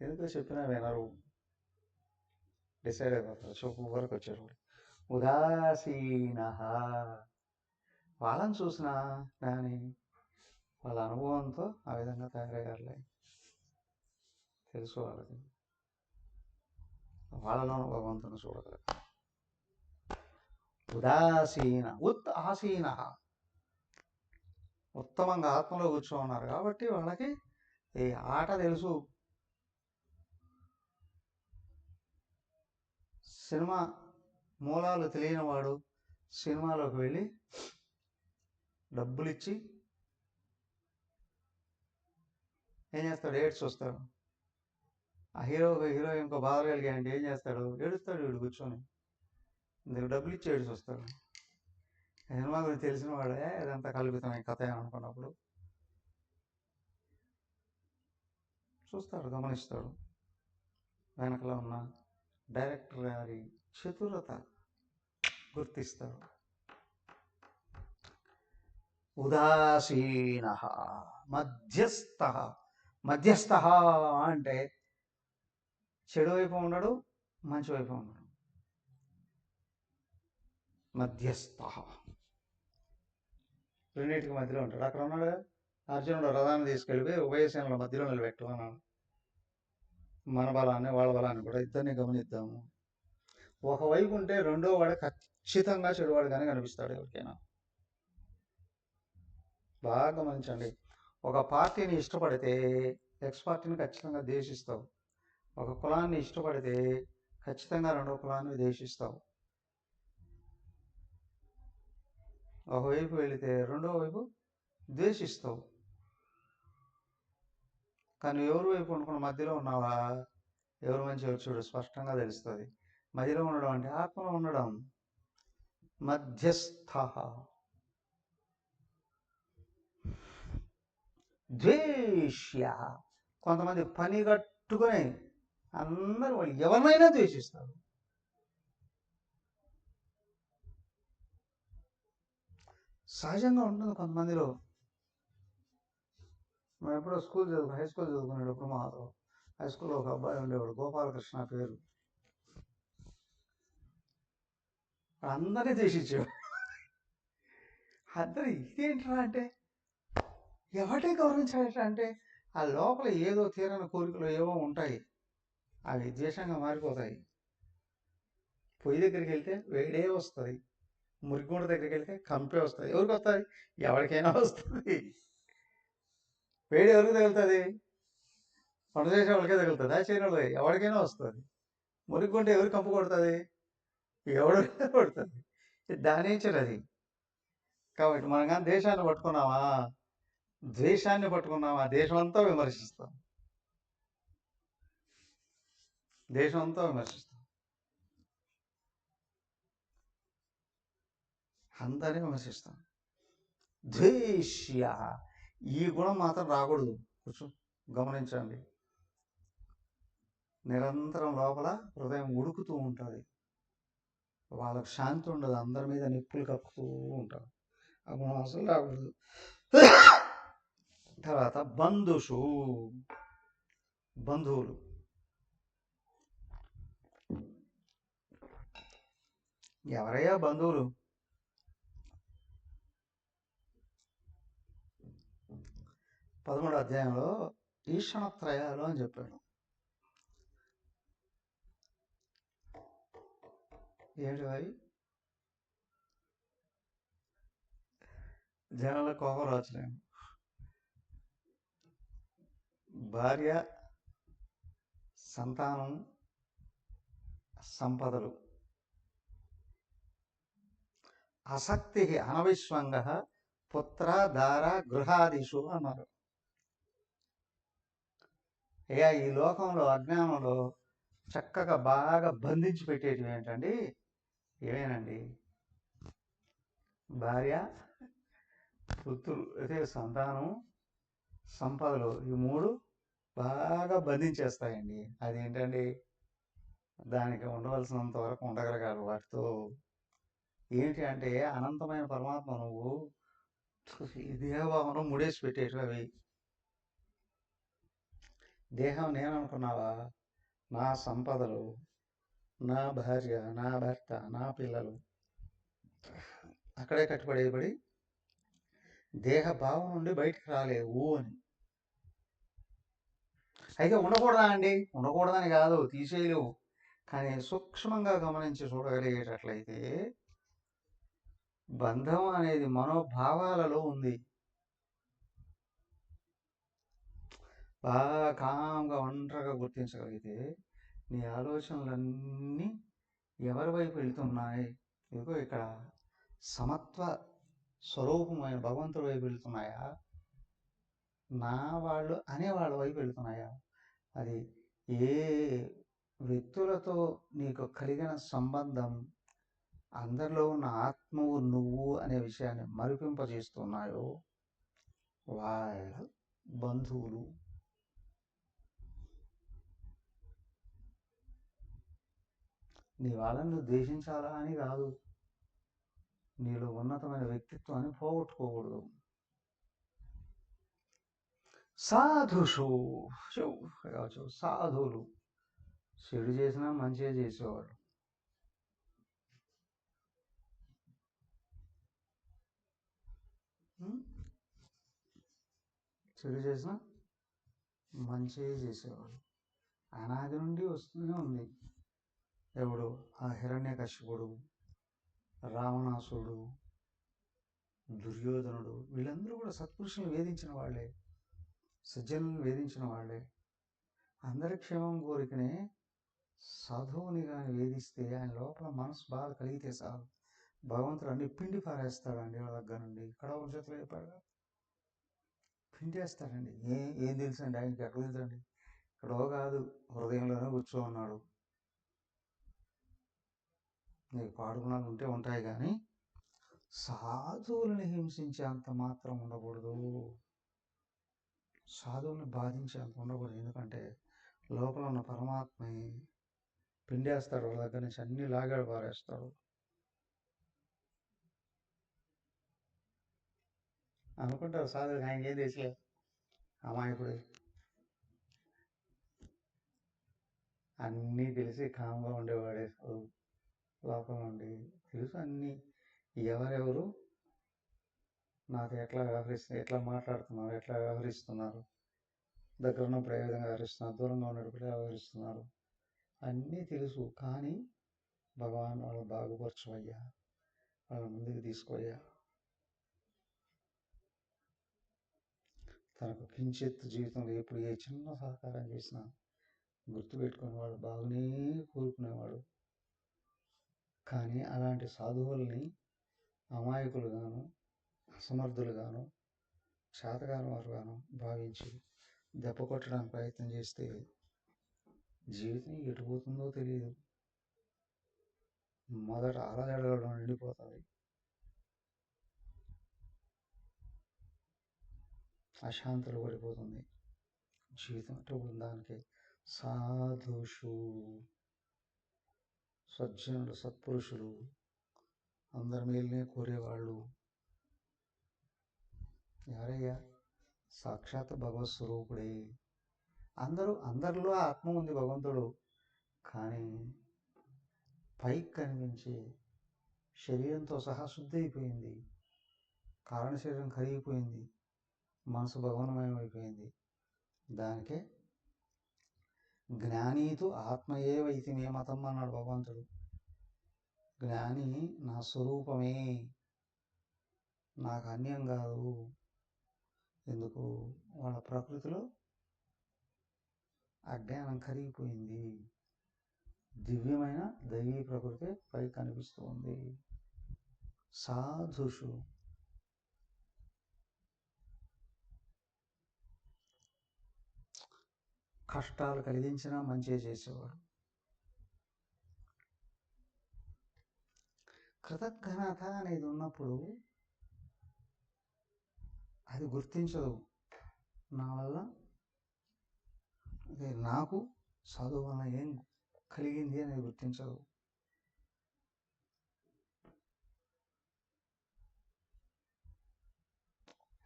ఎందుకు చెప్పినా వినరు, డిసైడ్ అయిపోతారు. చూపు వరకు వచ్చారు. ఉదాసీన. వాళ్ళని చూసినా కానీ వాళ్ళ అనుభవంతో ఆ విధంగా తయారయ్యారులే, తెలుసు వాళ్ళకి, వాళ్ళలోనూ భగవంతుని చూడగలరు. ఉదాసీన. ఆసీన, ఉత్తమంగా ఆత్మలో కూర్చోన్నారు కాబట్టి వాళ్ళకి ఈ ఆట తెలుసు. సినిమా మూలాలు తెలియని వాడు సినిమాలోకి వెళ్ళి డబ్బులు ఇచ్చి ఏం చేస్తాడు, ఏడ్స్ వస్తాడు. ఆ హీరోయిన్కో బాధలు కలిగాయంటే ఏం చేస్తాడు, ఏడుస్తాడు. వీడు కూర్చొని ఇందుకు డబ్బులు ఇచ్చి ఏడ్చి వస్తాడు. సినిమా గురించి తెలిసిన వాడే ఇదంతా కల్పితమైన కథ అనుకున్నప్పుడు చూస్తాడు, గమనిస్తాడు. వెనకలో ఉన్న డైరెక్టర్ గారి చతురత గుర్తిస్తాడు. ఉదాసీన. మధ్యస్థ. మధ్యస్థ అంటే చెడు వైపు ఉండడు, మంచి వైపు ఉండడు. మధ్యస్థ, రెండింటికి మధ్యలో ఉంటాడు. అక్కడ ఉన్నాడు అర్జునుడు రథాన్ని తీసుకెళ్ళిపోయి ఉభయసేనల మధ్యలో నిలబెట్టుకున్నాడు. మన బలాన్ని వాళ్ళ బలాన్ని కూడా ఇద్దరిని గమనిద్దాము. ఒకవైపు ఉంటే రెండో వాడు ఖచ్చితంగా చెడువాడుగానే కనిపిస్తాడు ఎవరికైనా. బాగా గమనించండి. ఒక పార్టీని ఇష్టపడితే ఎక్స్ పార్టీని ఖచ్చితంగా ద్వేషిస్తావు. ఒక కులాన్ని ఇష్టపడితే ఖచ్చితంగా రెండో కులాన్ని ద్వేషిస్తావు. ఒకవైపు వెళితే రెండో వైపు ద్వేషిస్తావు. కానీ ఎవరి వైపు అనుకున్న మధ్యలో ఉన్నావా, ఎవరు మంచి ఎవరు చూడు స్పష్టంగా తెలుస్తుంది. మధ్యలో ఉండడం అంటే ఆత్మలో ఉండడం. మధ్యస్థ. ద్వేష్య. కొంతమంది పని కట్టుకొని అందరూ వాళ్ళు ఎవరినైనా ద్వేషిస్తారు. సహజంగా ఉంటుంది కొంతమందిలో. మేము ఎప్పుడో హై స్కూల్ చదువుకునేటప్పుడు మా హై స్కూల్లో ఒక అబ్బాయి ఉండేవాడు, గోపాలకృష్ణ పేరు. అందరినీ ద్వేషించేవాడు. అందరూ ఇదేంట్రా అంటే ఎవరిని గౌరవించాడట అంటే ఆ లోపల ఏదో తీరని కోరికలు ఏవో ఉంటాయి, అవి ద్వేషంగా మారిపోతాయి. పొయ్యి దగ్గరికి వెళ్తే వేడే వస్తుంది, మురిగుండ దగ్గరికి వెళ్తే కంపే వస్తుంది. ఎవరికి వస్తుంది? ఎవరికైనా వస్తుంది. వేడి ఎవరికి తగులుతుంది? వంట చేసే వాళ్ళకే తగులుతుంది. ఆ చేయడం ఎవరికైనా వస్తుంది. మురిగుంట ఎవరు కంపు కొడుతుంది? ఎవరికైనా కొడుతుంది. దాని అది. కాబట్టి మనం కానీ దేశాన్ని పట్టుకున్నామా, ద్వేషాన్ని పట్టుకున్నామా, దేశం అంతా విమర్శిస్తాం. దేశం అంతా విమర్శిస్తాం, అందరినీ విమర్శిస్తాం. ద్వేష్య. ఈ గుణం మాత్రం రాకూడదు. కొంచెం గమనించండి. నిరంతరం లోపల హృదయం ఉడుకుతూ ఉంటుంది, వాళ్ళకు శాంతి ఉండదు, అందరి మీద నిప్పులు కక్కుతూ ఉంటారు. ఆ గుణం అసలు రాకూడదు. తర్వాత బంధుషు. బంధువులు. ఎవరయ్యా బంధువులు? 11వ అధ్యాయంలో ఈషణత్రయాలు అని చెప్పాడు. ఏంటి అవి? జనాల కోపం రావచ్చులేము. భార్య, సంతానం, సంపదలు. ఆసక్తి అనవిశ్వంగ పుత్ర దార గృహాదిషు అన్నారు. ఇక ఈ లోకంలో అజ్ఞానంలో చక్కగా బాగా బంధించి పెట్టేటివి ఏంటండి? ఏమేనండి? భార్య, పుత్రులు, అదే సంతానం, సంపదలు. ఈ మూడు బాగా బంధించేస్తాయండి. అదేంటండి? దానికి ఉండవలసినంత వరకు ఉండగలగాలి వాటితో. ఏంటి అంటే అనంతమైన పరమాత్మ నువ్వు ఈ దేహభావనం ముడేసి పెట్టేటివి అవి. దేహం నేననుకున్నావా? నా సంపదలు, నా భార్య, నా భర్త, నా పిల్లలు అక్కడే కట్టుబడి దేహ భావం నుండి బయటికి రాలేవు అని. అయితే ఉండకూడదా అండి? ఉండకూడదని కాదు, తీసేయలేవు. కానీ సూక్ష్మంగా గమనించి చూడగలిగేటట్లయితే బంధం అనేది మనోభావాలలో ఉంది. బాగా కామ్గా ఒంటరిగా గుర్తించగలిగితే నీ ఆలోచనలన్నీ ఎవరి వైపు వెళ్తున్నాయి? ఇదిగో ఇక్కడ సమత్వ స్వరూపమైన భగవంతుడి వైపు వెళ్తున్నాయా? నా వాళ్ళు అనే వాళ్ళ వైపు వెళ్తున్నాయా? అది ఏ వ్యక్తులతో నీకు కలిగిన సంబంధం అందరిలో ఉన్న ఆత్మవు నువ్వు అనే విషయాన్ని మరిపింపజేస్తున్నాయో వాళ్ళ బంధువులు. నీ వాళ్ళని నువ్వు ద్వేషించాలా అని కాదు, నీలో ఉన్నతమైన వ్యక్తిత్వాన్ని పోగొట్టుకోకూడదు. సాధుషు కావచ్చు, సాధువులు చెడు చేసినా మంచిగా చేసేవాడు. చెడు చేసినా మంచిగా చేసేవాడు. అనాది నుండి వస్తూనే ఉంది. ఎవడు? ఆ హిరణ్యకశిపుడు, రావణాసురుడు, దుర్యోధనుడు, వీళ్ళందరూ కూడా సత్పురుషులను వేధించిన వాళ్ళే, సజ్జనులను వేధించిన వాళ్ళే. అందరి క్షేమం కోరికనే సాధువుని కానీ వేధిస్తే ఆయన లోపల మనసు బాధ కలిగితే చాలు, భగవంతుడు అన్ని పిండి పారేస్తాడండి వాళ్ళ దగ్గర నుండి. ఇక్కడ ఒక చేతులు అయిపోయాడు, పిండేస్తాడండి. ఏం తెలుసండి ఆయనకి? ఎక్కడ తెలుసండి? ఇక్కడో కాదు, హృదయంలోనే కూర్చో ఉన్నాడు. నీకు పాడుకున్నాలు ఉంటే ఉంటాయి, కానీ సాధువులను హింసించే అంత మాత్రం ఉండకూడదు, సాధువుని బాధించే అంత ఉండకూడదు. ఎందుకంటే లోపల ఉన్న పరమాత్మని పిండేస్తాడు, వాళ్ళ దగ్గర నుంచి అన్ని లాగాడు పారేస్తాడు. అనుకుంటారు సాధువుకి ఆయనకి ఏం తెలిసే, అమాయకుడు, అన్నీ తెలిసి కామ్గా ఉండేవాడే లోపల నుండి తెలుసు అన్నీ. ఎవరెవరు నాతో ఎట్లా ఎట్లా మాట్లాడుతున్నారు, ఎట్లా వ్యవహరిస్తున్నారు, దగ్గర ఉన్నప్పుడు ఏ విధంగా వ్యవహరిస్తున్నారు, దూరంగా ఉన్నప్పుడు వ్యవహరిస్తున్నారు, అన్నీ తెలుసు. కానీ భగవాన్ వాళ్ళు బాగుపరచవయ్యా, వాళ్ళ ముందుకు తీసుకోయ్యా. తనకు కించిత్ జీవితంలో ఎప్పుడు ఏ చిన్న సహకారం చేసినా గుర్తుపెట్టుకునేవాడు, బాగునే కోరుకునేవాడు. కానీ అలాంటి సాధువుల్ని అమాయకులుగాను, అసమర్థులుగాను, చేతగాని వారుగాను భావించి దెబ్బ కొట్టడానికి ప్రయత్నం చేస్తే జీవితం ఎటుపోతుందో తెలియదు. మొదట అలజడలో నిండిపోతుంది, అశాంతులు పడిపోతుంది జీవితం. ఎటు దానికి సాధుషు, సజ్జనులు, సత్పురుషులు, అందరి మేలునే కోరేవాళ్ళు ఎవరయ్యా? సాక్షాత్ భగవత్ స్వరూపుడే. అందరిలో ఆత్మ ఉంది, భగవంతుడు. కానీ పైకి కనిపించి శరీరంతో సహా శుద్ధి అయిపోయింది, కారణ శరీరం కరిగిపోయింది, మనసు భగవన్మయం అయిపోయింది. దానికే జ్ఞానీతు ఆత్మయేవ ఇతి మే మతం అన్నాడు భగవంతుడు. జ్ఞాని నా స్వరూపమే, నాకు అన్యం కాదు. ఎందుకు? వాళ్ళ ప్రకృతిలో అజ్ఞానం కరిగిపోయింది. దివ్యమైన దైవీ ప్రకృతి పై కనిపిస్తుంది. సాధుషు కష్టాలు కలిగించినా మంచి చేసేవాడు. కృతజ్ఞత అనేది ఉన్నప్పుడు అది గుర్తించదు. నా వల్ల అదే నాకు చదువు వల్ల ఏం కలిగింది అనేది గుర్తించదు.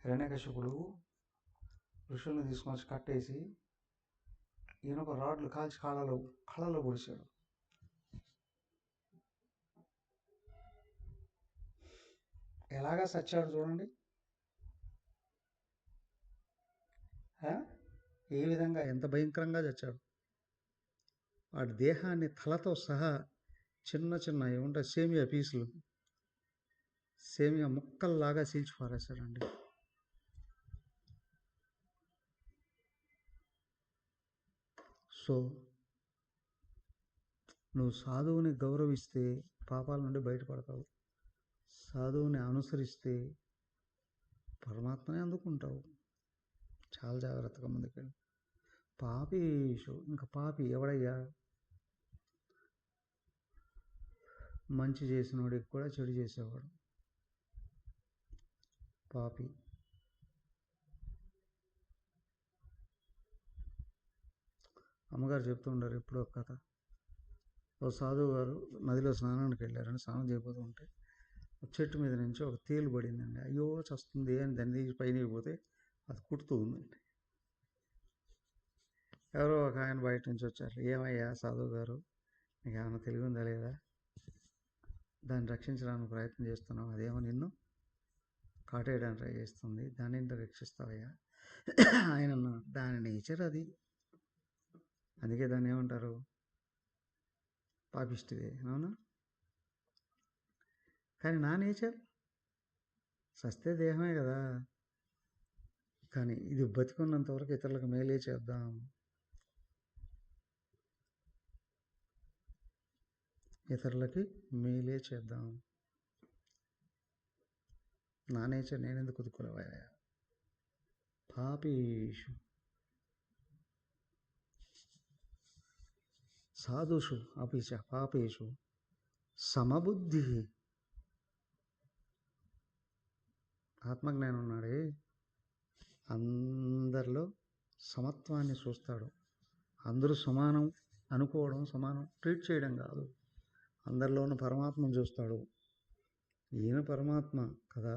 హిరణ్యకశిపుడు ఋషుల్ని తీసుకొచ్చి కట్టేసి ఇనుప రాడ్లు కాల్చి కళ్ళలో పొడిచాడు. ఎలాగా చచ్చాడు చూడండి. ఏ విధంగా ఎంత భయంకరంగా చచ్చాడు. వాడి దేహాన్ని తలతో సహా చిన్న చిన్న ఏముంటాయి సేమియా పీసులు, సేమియా ముక్కల్లాగా చీల్చి పారేశాడండి. సో నువ్వు సాధువుని గౌరవిస్తే పాపాల నుండి బయటపడతావు. సాధువుని అనుసరిస్తే పరమాత్మనే అందుకుంటావు. చాలా జాగ్రత్తగా ముందుకెళ్ళి. పాపీషు, ఇంకా పాపి ఎవడయ్యా? మంచి చేసినోడికి కూడా చెడు చేసేవాడు పాపి. అమ్మగారు చెప్తూ ఉండరు ఎప్పుడో కథ. ఓ సాధువు గారు నదిలో స్నానానికి వెళ్ళారని స్నానం చేయబోతూ ఉంటే చెట్టు మీద నుంచి ఒక తేలు పడిందండి. అయ్యో చస్తుంది అని దాన్ని తీసి పైన పోతే అది కుడుతూ ఉందండి. ఎవరో ఒక ఆయన బయట నుంచి వచ్చారు. ఏమయ్యా సాధువు గారు, నీకు ఏమైనా తెలివి ఉందా లేదా? దాన్ని రక్షించడానికి ప్రయత్నం చేస్తున్నావు, అదేమో నిన్ను కాటేయడానికి ట్రై చేస్తుంది, దాన్ని ఏంటో రక్షిస్తావయ్యా? ఆయన దాని నేచర్ అది, అందుకే దాన్ని ఏమంటారు? పాపిష్టిదే. అవునా? కానీ నా నేచర్ సస్తే దేహమే కదా. కానీ ఇది బతికున్నంత వరకు ఇతరులకు మేలే చేద్దాం, ఇతరులకి మేలే చేద్దాం. నా నేచర్ నేను ఎందుకు కుదుకులవయ్యా? పాపీషు సాధుషు అపిచ పాపేషు సమబుద్ధి. ఆత్మజ్ఞానం ఉన్నాడే అందరిలో సమత్వాన్ని చూస్తాడు. అందరూ సమానం అనుకోవడం, సమానం ట్రీట్ చేయడం కాదు. అందరిలో ఉన్న పరమాత్మను చూస్తాడు. ఈయన పరమాత్మ కదా.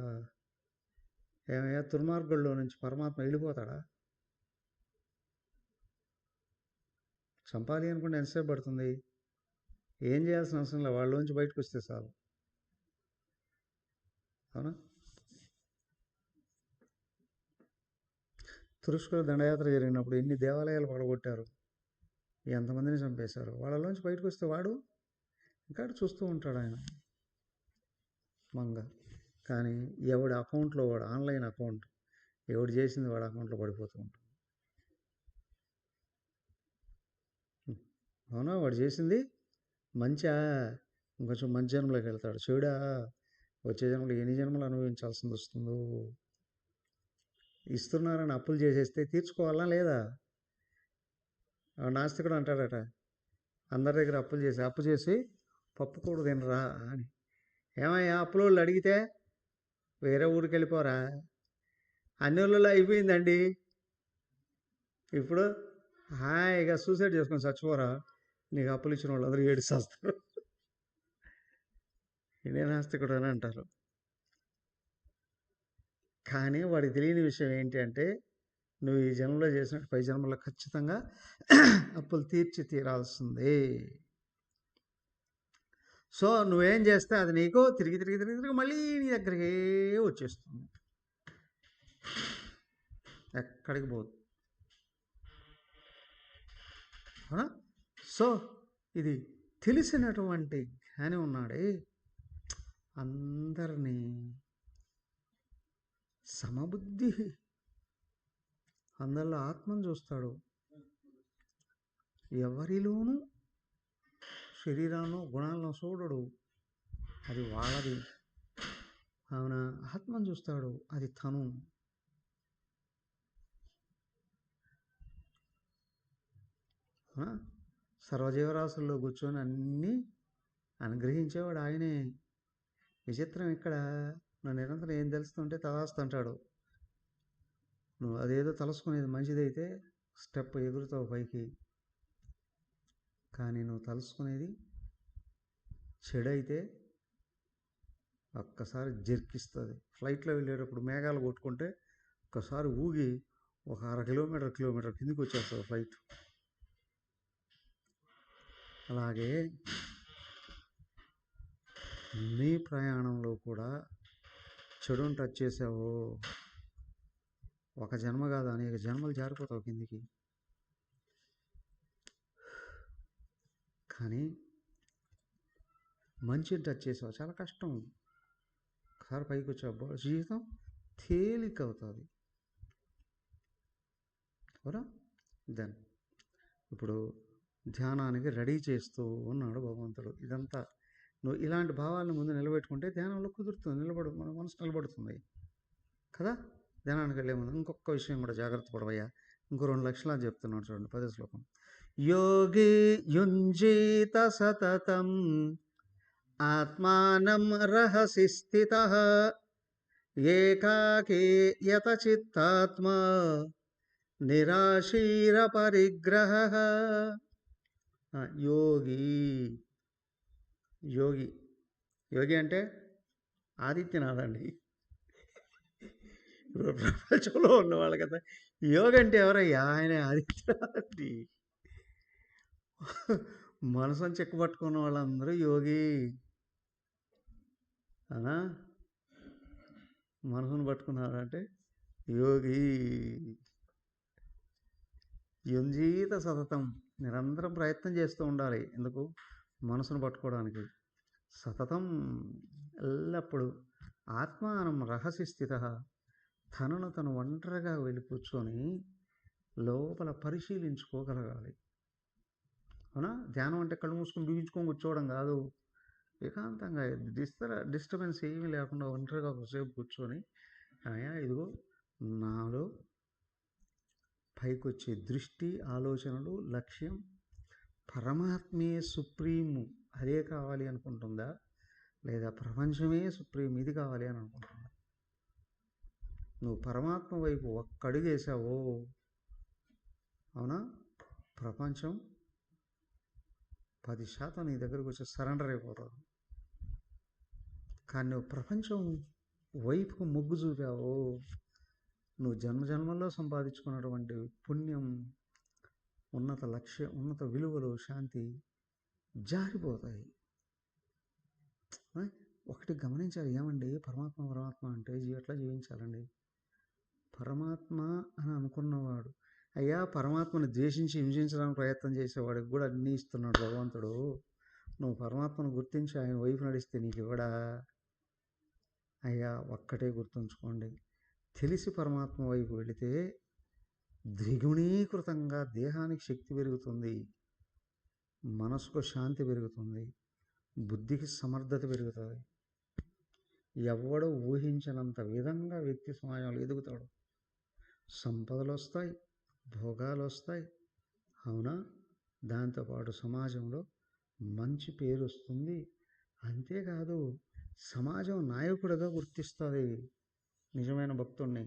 ఏమయ్యా, దుర్మార్గుల్లో నుంచి పరమాత్మ వెళ్ళిపోతాడా? చంపాలి అనుకుంటే ఎంతసేపు పడుతుంది? ఏం చేయాల్సిన అవసరం లేదు, వాళ్ళలోంచి బయటకు వస్తే చాలు. అవునా? తురుష్కుల దండయాత్ర జరిగినప్పుడు ఎన్ని దేవాలయాలు పడగొట్టారు, ఎంతమందిని చంపేశారు. వాళ్ళలోంచి బయటకు వస్తే వాడు ఇంకా చూస్తూ ఉంటాడు ఆయన మంగ. కానీ ఎవడి అకౌంట్లో వాడు, ఆన్లైన్ అకౌంట్ ఎవడు చేసింది వాడు అకౌంట్లో పడిపోతూ ఉంటుంది. అవునా? వాడు చేసింది మంచా, ఇంకొంచెం మంచి జన్మలోకి వెళ్తాడు. చెడా, వచ్చే జన్మలో ఎన్ని జన్మలు అనుభవించాల్సింది వస్తుందో. ఇస్తున్నారని అప్పులు చేసేస్తే తీర్చుకోవాలా లేదా? నాస్తికుడు అంటాడట, అందరి దగ్గర అప్పు చేసి పప్పు కూడా తినరా అని. ఏమయ్యా, అప్పుల వాళ్ళు అడిగితే వేరే ఊరికి వెళ్ళిపోరా, అన్ని ఊళ్ళలో అయిపోయిందండి, ఇప్పుడు హాయిగా సూసైడ్ చేసుకొని చచ్చిపోరా, నీకు అప్పులు ఇచ్చిన వాళ్ళు అందరూ ఏడిచేస్తారు. ఇదే నాస్తికుడు అని అంటారు. కానీ వాడికి తెలియని విషయం ఏంటి అంటే, నువ్వు ఈ జన్మలో చేసినట్టు పై జన్మలో ఖచ్చితంగా అప్పులు తీరాల్సిందే. సో నువ్వేం చేస్తే అది నీకు తిరిగి తిరిగి తిరిగి తిరిగి మళ్ళీ నీ దగ్గరికే వచ్చేస్తుంది, ఎక్కడికి పోదు. సో ఇది తెలిసినటువంటి జ్ఞాని ఉన్నాడే అందరినీ సమబుద్ధి, అందరిలో ఆత్మను చూస్తాడు. ఎవరిలోనూ శరీరాల్లో గుణాలను చూడడు, అది వాళ్ళది. అవునా? ఆత్మను చూస్తాడు, అది తను. సర్వజీవరాశుల్లో కూర్చొని అన్నీ అనుగ్రహించేవాడు ఆయనే. విచిత్రం ఇక్కడ, నువ్వు నిరంతరం ఏం తెలుస్తుంటే తదాస్తుంటాడు. నువ్వు అదేదో తలుసుకునేది మంచిదైతే స్టెప్ ఎగురుతావు పైకి, కానీ నువ్వు తలుసుకునేది చెడైతే ఒక్కసారి జర్కిస్తుంది. ఫ్లైట్లో వెళ్ళేటప్పుడు మేఘాలు కొట్టుకుంటే ఒక్కసారి ఊగి ఒక 1/2 కిలోమీటర్ కిందికి వచ్చేస్తుంది ఫ్లైట్. అలాగే నీ ప్రయాణంలో కూడా చెడుని టచ్ చేసావు, ఒక జన్మ కాదు అనేక జన్మలు జారిపోతావు కిందికి. కానీ మంచిని టచ్ చేసావు, చాలా కష్టం. ఒకసారి పైకి వచ్చావు, జీవితం తేలిక అవుతుంది. అవునా? దెన్ ఇప్పుడు ధ్యానానికి రెడీ చేస్తూ ఉన్నాడు భగవంతుడు. ఇదంతా నువ్వు ఇలాంటి భావాలను ముందు నిలబెట్టుకుంటే ధ్యానంలో కుదురుతుంది, మన మనసు నిలబడుతుంది కదా. ధ్యానానికి వెళ్ళే ముందు ఇంకొక విషయం కూడా జాగ్రత్త పడవయ్యా. ఇంకో 2 లక్షల చెప్తున్నాడు చూడండి, 10వ శ్లోకం. యోగి యుంజీత సతతం ఆత్మానం రహసి స్థితః ఏకాకీ యత చిత్తాత్మా నిరాశీర పరిగ్రహ. యోగి యోగి యోగి అంటే ఆదిత్యనాథ్ అండి. ఇప్పుడు ప్రపంచంలో ఉన్నవాళ్ళు కదా యోగి అంటే ఎవరయ్యా? ఆయన ఆదిత్యనాథ్ అండి. మనసుని చెక్కబట్టుకున్న వాళ్ళందరూ యోగి అనా? మనసును పట్టుకున్నారంటే యోగి. యుంజీత సతతం, నిరంతరం ప్రయత్నం చేస్తూ ఉండాలి. ఎందుకు? మనసును పట్టుకోవడానికి. సతతం, ఎల్లప్పుడూ. ఆత్మానం రహసి స్థిత, తనను తను ఒంటరిగా వెళ్ళి కూర్చొని లోపల పరిశీలించుకోగలగాలి. అవునా? ధ్యానం అంటే కళ్ళు మూసుకొని బిగించుకొని కూర్చోవడం కాదు. ఏకాంతంగా డిస్టర్బెన్స్ ఏమీ లేకుండా ఒంటరిగా ఒకసేపు కూర్చొని, అయ్యా ఇదిగో నాలో పైకి వచ్చే దృష్టి, ఆలోచనలు, లక్ష్యం పరమాత్మే సుప్రీము, అదే కావాలి అనుకుంటుందా, లేదా ప్రపంచమే సుప్రీం ఇది కావాలి అని అనుకుంటుందా? నువ్వు పరమాత్మ వైపు ఒక్కడుగు వేసావో, అవునా, ప్రపంచం 10% నీ దగ్గరకు వచ్చి సరెండర్ అయిపోతావు. కానీ నువ్వు ప్రపంచం వైపుకు మొగ్గు చూపావో, నువ్వు జన్మజన్మల్లో సంపాదించుకున్నటువంటి పుణ్యం, ఉన్నత లక్ష్యం, ఉన్నత విలువలు, శాంతి జారిపోతాయి. ఒకటి గమనించాలి, ఏమండి పరమాత్మ అంటే ఎట్లా జీవించాలండి? పరమాత్మ అని అనుకున్నవాడు, అయ్యా పరమాత్మను ద్వేషించి హింసించడానికి ప్రయత్నం చేసేవాడికి కూడా అన్నీ ఇస్తున్నాడు భగవంతుడు. నువ్వు పరమాత్మను గుర్తించి ఆయన వైపు నడిస్తే నీకు ఇవ్వడా? అయ్యా ఒక్కటే గుర్తుంచుకోండి, తెలిసి పరమాత్మ వైపు వెళితే ద్విగుణీకృతంగా దేహానికి శక్తి పెరుగుతుంది, మనసుకు శాంతి పెరుగుతుంది, బుద్ధికి సమర్థత పెరుగుతుంది. ఎవడో ఊహించినంత విధంగా వ్యక్తి సమాజంలో ఎదుగుతాడు. సంపదలు వస్తాయి, భోగాలు వస్తాయి, అవునా, దాంతోపాటు సమాజంలో మంచి పేరు వస్తుంది. అంతేకాదు సమాజం నాయకుడిగా గుర్తిస్తుంది నిజమైన భక్తుడిని.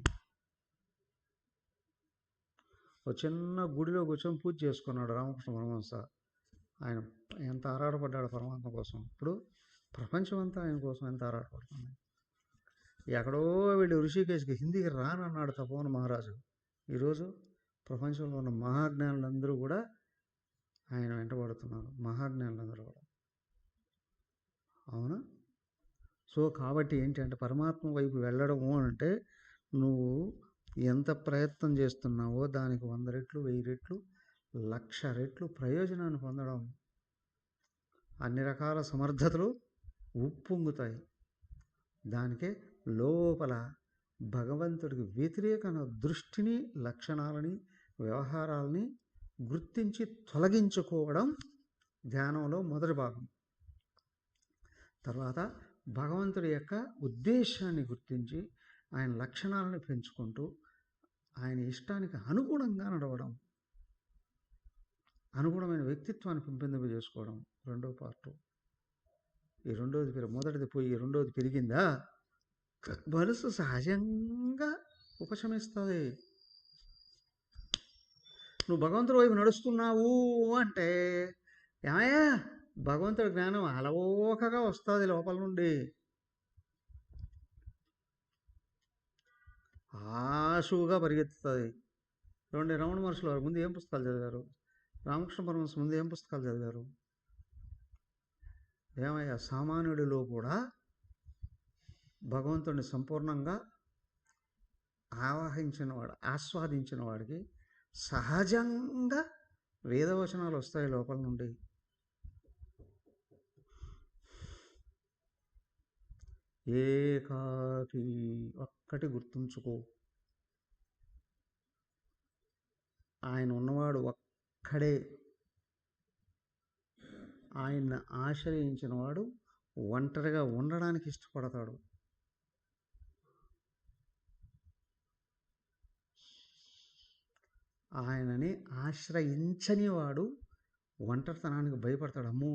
ఒక చిన్న గుడిలో కూర్చొని పూజ చేసుకున్నాడు రామకృష్ణ పరమహంస. ఆయన ఎంత ఆరాటపడ్డాడు పరమాత్మ కోసం. ఇప్పుడు ప్రపంచం అంతా ఆయన కోసం ఎంత ఆరాటపడుతుంది. ఎక్కడో వెళ్ళి ఋషికేశ్కి హిందీకి రానన్నాడు తపోవన్ మహారాజు. ఈరోజు ప్రపంచంలో ఉన్న మహాజ్ఞానులందరూ కూడా ఆయన వెంటబడుతున్నారు, మహాజ్ఞానులందరూ కూడా. అవునా? సో కాబట్టి ఏంటంటే పరమాత్మ వైపు వెళ్ళడము అంటే నువ్వు ఎంత ప్రయత్నం చేస్తున్నావో దానికి 100 రెట్లు, 1000 రెట్లు, 1,00,000 రెట్లు ప్రయోజనాన్ని పొందడం. అన్ని రకాల సమర్థతలు ఉప్పొంగుతాయి. దానికే లోపల భగవంతుడికి వ్యతిరేకమైన దృష్టిని, లక్షణాలని, వ్యవహారాలని గుర్తించి తొలగించుకోవడం ధ్యానంలో మొదటి భాగం. తర్వాత భగవంతుడి యొక్క ఉద్దేశాన్ని గుర్తించి ఆయన లక్షణాలను పెంచుకుంటూ ఆయన ఇష్టానికి అనుగుణంగా నడవడం, అనుగుణమైన వ్యక్తిత్వాన్ని పెంపొందింపజేసుకోవడం రెండో పార్టు. ఈ రెండోది మొదటిది పోయి రెండోది పెరిగిందా మనసు సహజంగా ఉపశమిస్తుంది. నువ్వు భగవంతుడి వైపు నడుస్తున్నావు అంటే ఏమయ్యా భగవంతుడి జ్ఞానం అలవోకగా వస్తుంది లోపల నుండి. ఆశువుగా పరిగెత్తుతుంది. రమణ మహర్షుల వారు ముందు ఏం పుస్తకాలు చదివారు? రామకృష్ణ పరమహంస ముందు ఏం పుస్తకాలు చదివారు? ఏమయ్యా సామాన్యుడిలో కూడా భగవంతుడిని సంపూర్ణంగా ఆస్వాదించిన వాడికి సహజంగా వేదవచనాలు వస్తాయి లోపల నుండి. ఏకాకి ఒక్కటి గుర్తుంచుకో, ఆయన ఉన్నవాడు ఒక్కడే. ఆయన్ని ఆశ్రయించిన వాడు ఒంటరిగా ఉండడానికి ఇష్టపడతాడు. ఆయనని ఆశ్రయించని వాడు ఒంటరితనానికి భయపడతాడు. అమ్మో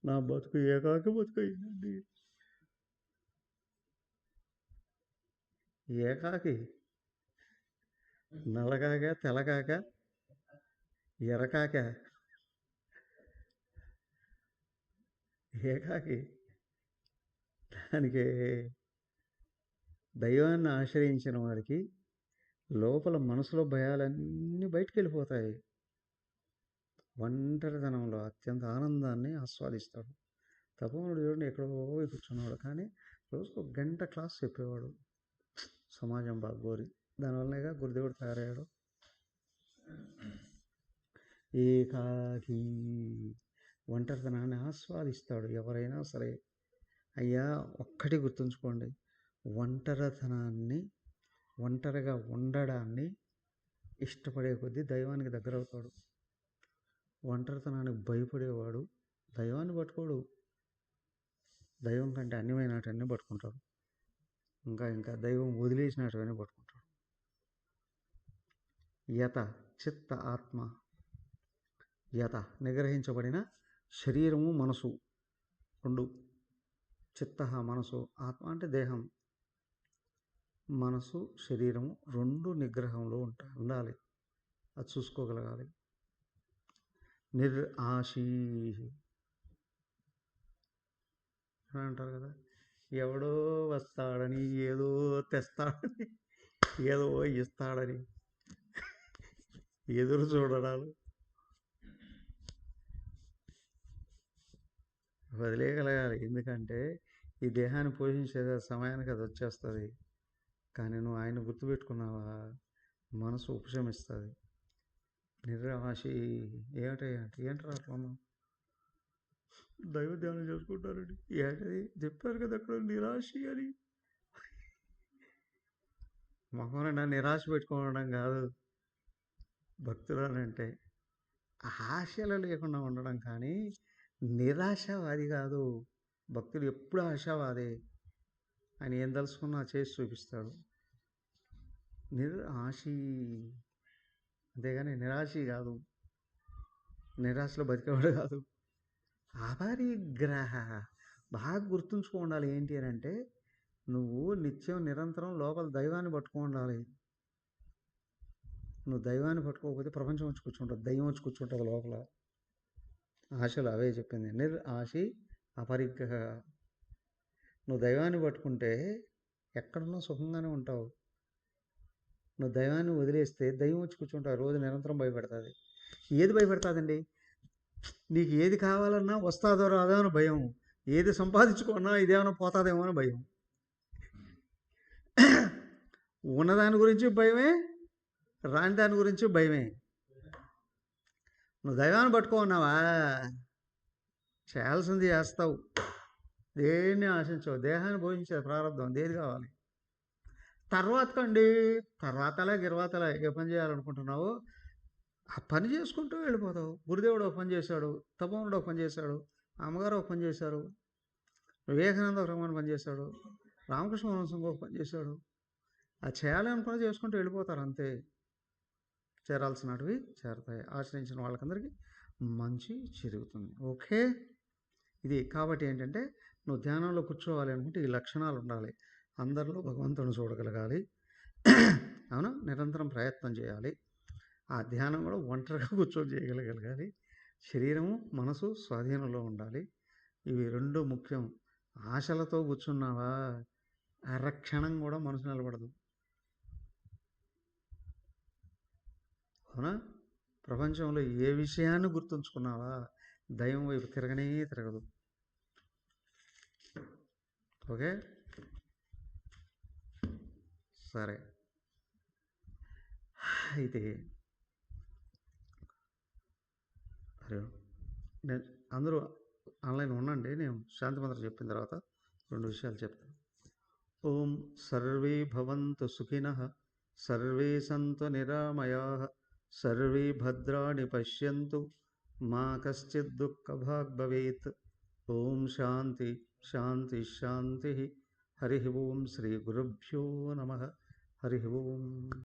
నా బతుకు ఏకాకి బతుకైందండి. ఏకాకి నల్లకాక, తెల్లకాక, ఎర్రకాక, ఏకాకి. దానికి దైవాన్ని ఆశ్రయించిన వాడికి లోపల మనసులో భయాలన్నీ బయటికి వెళ్ళిపోతాయి. ఒంటరితనంలో అత్యంత ఆనందాన్ని ఆస్వాదిస్తాడు. తపోనుడు చూడండి ఎక్కడో కూర్చున్నాడు, కానీ రోజుకు 1 గంట క్లాస్ చెప్పేవాడు. సమాజం బాగోరి, దానివల్లనేగా గురుదేవుడు తయారయ్యాడు. ఏకాకి ఒంటరితనాన్ని ఆస్వాదిస్తాడు ఎవరైనా సరే. అయ్యా ఒక్కటి గుర్తుంచుకోండి, ఒంటరిగా ఉండడాన్ని ఇష్టపడే కొద్దీ దైవానికి దగ్గర అవుతాడు. ఒంటరితనానికి భయపడేవాడు దైవాన్ని పట్టుకోడు. దైవం కంటే అన్యమైనటన్నీ పట్టుకుంటాడు. ఇంకా దైవం వదిలేసినటువన్నీ పట్టుకుంటాడు. యత చిత్త ఆత్మ. యత నిగ్రహించబడిన శరీరము మనసు 2. చిత్త మనసు, ఆత్మ అంటే దేహం. మనసు శరీరము 2 నిగ్రహంలో ఉండాలి. అది చూసుకోగలగాలి. నిర్ఆశీ అంటారు కదా, ఎవడో వస్తాడని, ఏదో తెస్తాడని, ఏదో ఇస్తాడని ఎదురు చూడడాలు వదిలేయగలగాలి. ఎందుకంటే ఈ దేహాన్ని పోషించే సమయానికి అది వచ్చేస్తుంది. కానీ నువ్వు ఆయన గుర్తుపెట్టుకున్నావా, మనసు ఉపశమిస్తుంది. నిర్ఆశి ఏంటరా అట్లా దైవ ధ్యానం చేసుకుంటారండి. ఏంటది చెప్పారు కదా అక్కడ నిరాశి అని. మొహం నిరాశ పెట్టుకోవడం కాదు భక్తురాలంటే, ఆశలు లేకుండా ఉండడం. కానీ నిరాశవాది కాదు భక్తుడు. ఎప్పుడు ఆశావాదే. ఆయన ఏం తలుసుకున్నా చేసి చూపిస్తాడు. నిర్ఆశి, అంతేగాని నిరాశి కాదు, నిరాశలో బతికేవాడు కాదు. అపరిగ్రహ బాగా గుర్తుంచుకో ఉండాలి. ఏంటి అని అంటే, నువ్వు నిత్యం నిరంతరం లోపల దైవాన్ని పట్టుకో ఉండాలి. నువ్వు దైవాన్ని పట్టుకోకపోతే ప్రపంచం వచ్చి కూర్చుంటుంది, దైవం వచ్చి కూర్చుంటుంది లోపల. ఆశలు అవే చెప్పింది. నిర్ఆశి అపరిగ్రహ. నువ్వు దైవాన్ని పట్టుకుంటే ఎక్కడున్నా సుఖంగానే ఉంటావు. నువ్వు దైవాన్ని వదిలేస్తే దైవం వచ్చి కూర్చుంటావు, రోజు నిరంతరం భయపెడుతుంది. ఏది భయపెడతాదండి? నీకు ఏది కావాలన్నా వస్తాదో రాదో అని భయం, ఏది సంపాదించుకున్నా ఇదేమైనా పోతాదేమో అని భయం. ఉన్నదాని గురించి భయమే, రాని దాని గురించి భయమే. నువ్వు దైవాన్ని పట్టుకోన్నావా, చేయాల్సింది చేస్తావు, దేన్ని ఆశించవు. దేహాన్ని భోజించే ప్రారంభం దేది కావాలి. తర్వాతలా గిర్వాతలా ఏ పని చేయాలనుకుంటున్నావో ఆ పని చేసుకుంటూ వెళ్ళిపోతావు. గురుదేవుడు ఒక పని చేశాడు, తపోవనుడు ఒక పని చేశాడు, అమ్మగారు ఒక పని చేశారు, వివేకానంద ఒక రకమైన పని చేశాడు, రామకృష్ణ పరమహంస ఇంకొక పని చేశాడు. అది చేయాలి అనుకుని చేసుకుంటూ వెళ్ళిపోతారు అంతే. చేరాల్సినవి చేరతాయి. ఆశ్రయించిన వాళ్ళకందరికీ మంచి జరుగుతుంది. ఓకే, ఇది కాబట్టి ఏంటంటే నువ్వు ధ్యానంలో కూర్చోవాలి అనుకుంటే ఈ లక్షణాలు ఉండాలి. అందరిలో భగవంతుని చూడగలగాలి. అవునా, నిరంతరం ప్రయత్నం చేయాలి. ఆ ధ్యానం కూడా ఒంటరిగా కూర్చొని చేయగలగాలి. శరీరము మనసు స్వాధీనంలో ఉండాలి. ఇవి రెండు ముఖ్యం. ఆశలతో కూర్చున్నావా, అరక్షణం కూడా మనసు నిలబడదు. అవునా, ప్రపంచంలో ఏ విషయాన్ని గుర్తుంచుకున్నావా, దైవం వైపు తిరగనే తిరగదు. ఓకే, సరే. అయితే నేను అందరూ ఆన్లైన్ ఉండండి. నేను శాంతి మంత్రం చెప్పిన తర్వాత 2 విషయాలు చెప్తాను. ఓం సర్వే భవంతు సుఖినః, సర్వే సంతు నిరామయాః, సర్వే భద్రాణి పశ్యంతు, మా కశ్చిత్ దుఃఖభాగ్ భవేత్. ఓం శాంతి శాంతి శాంతి. హరి ఓం శ్రీ గురుభ్యో నమః. హరి ఓం.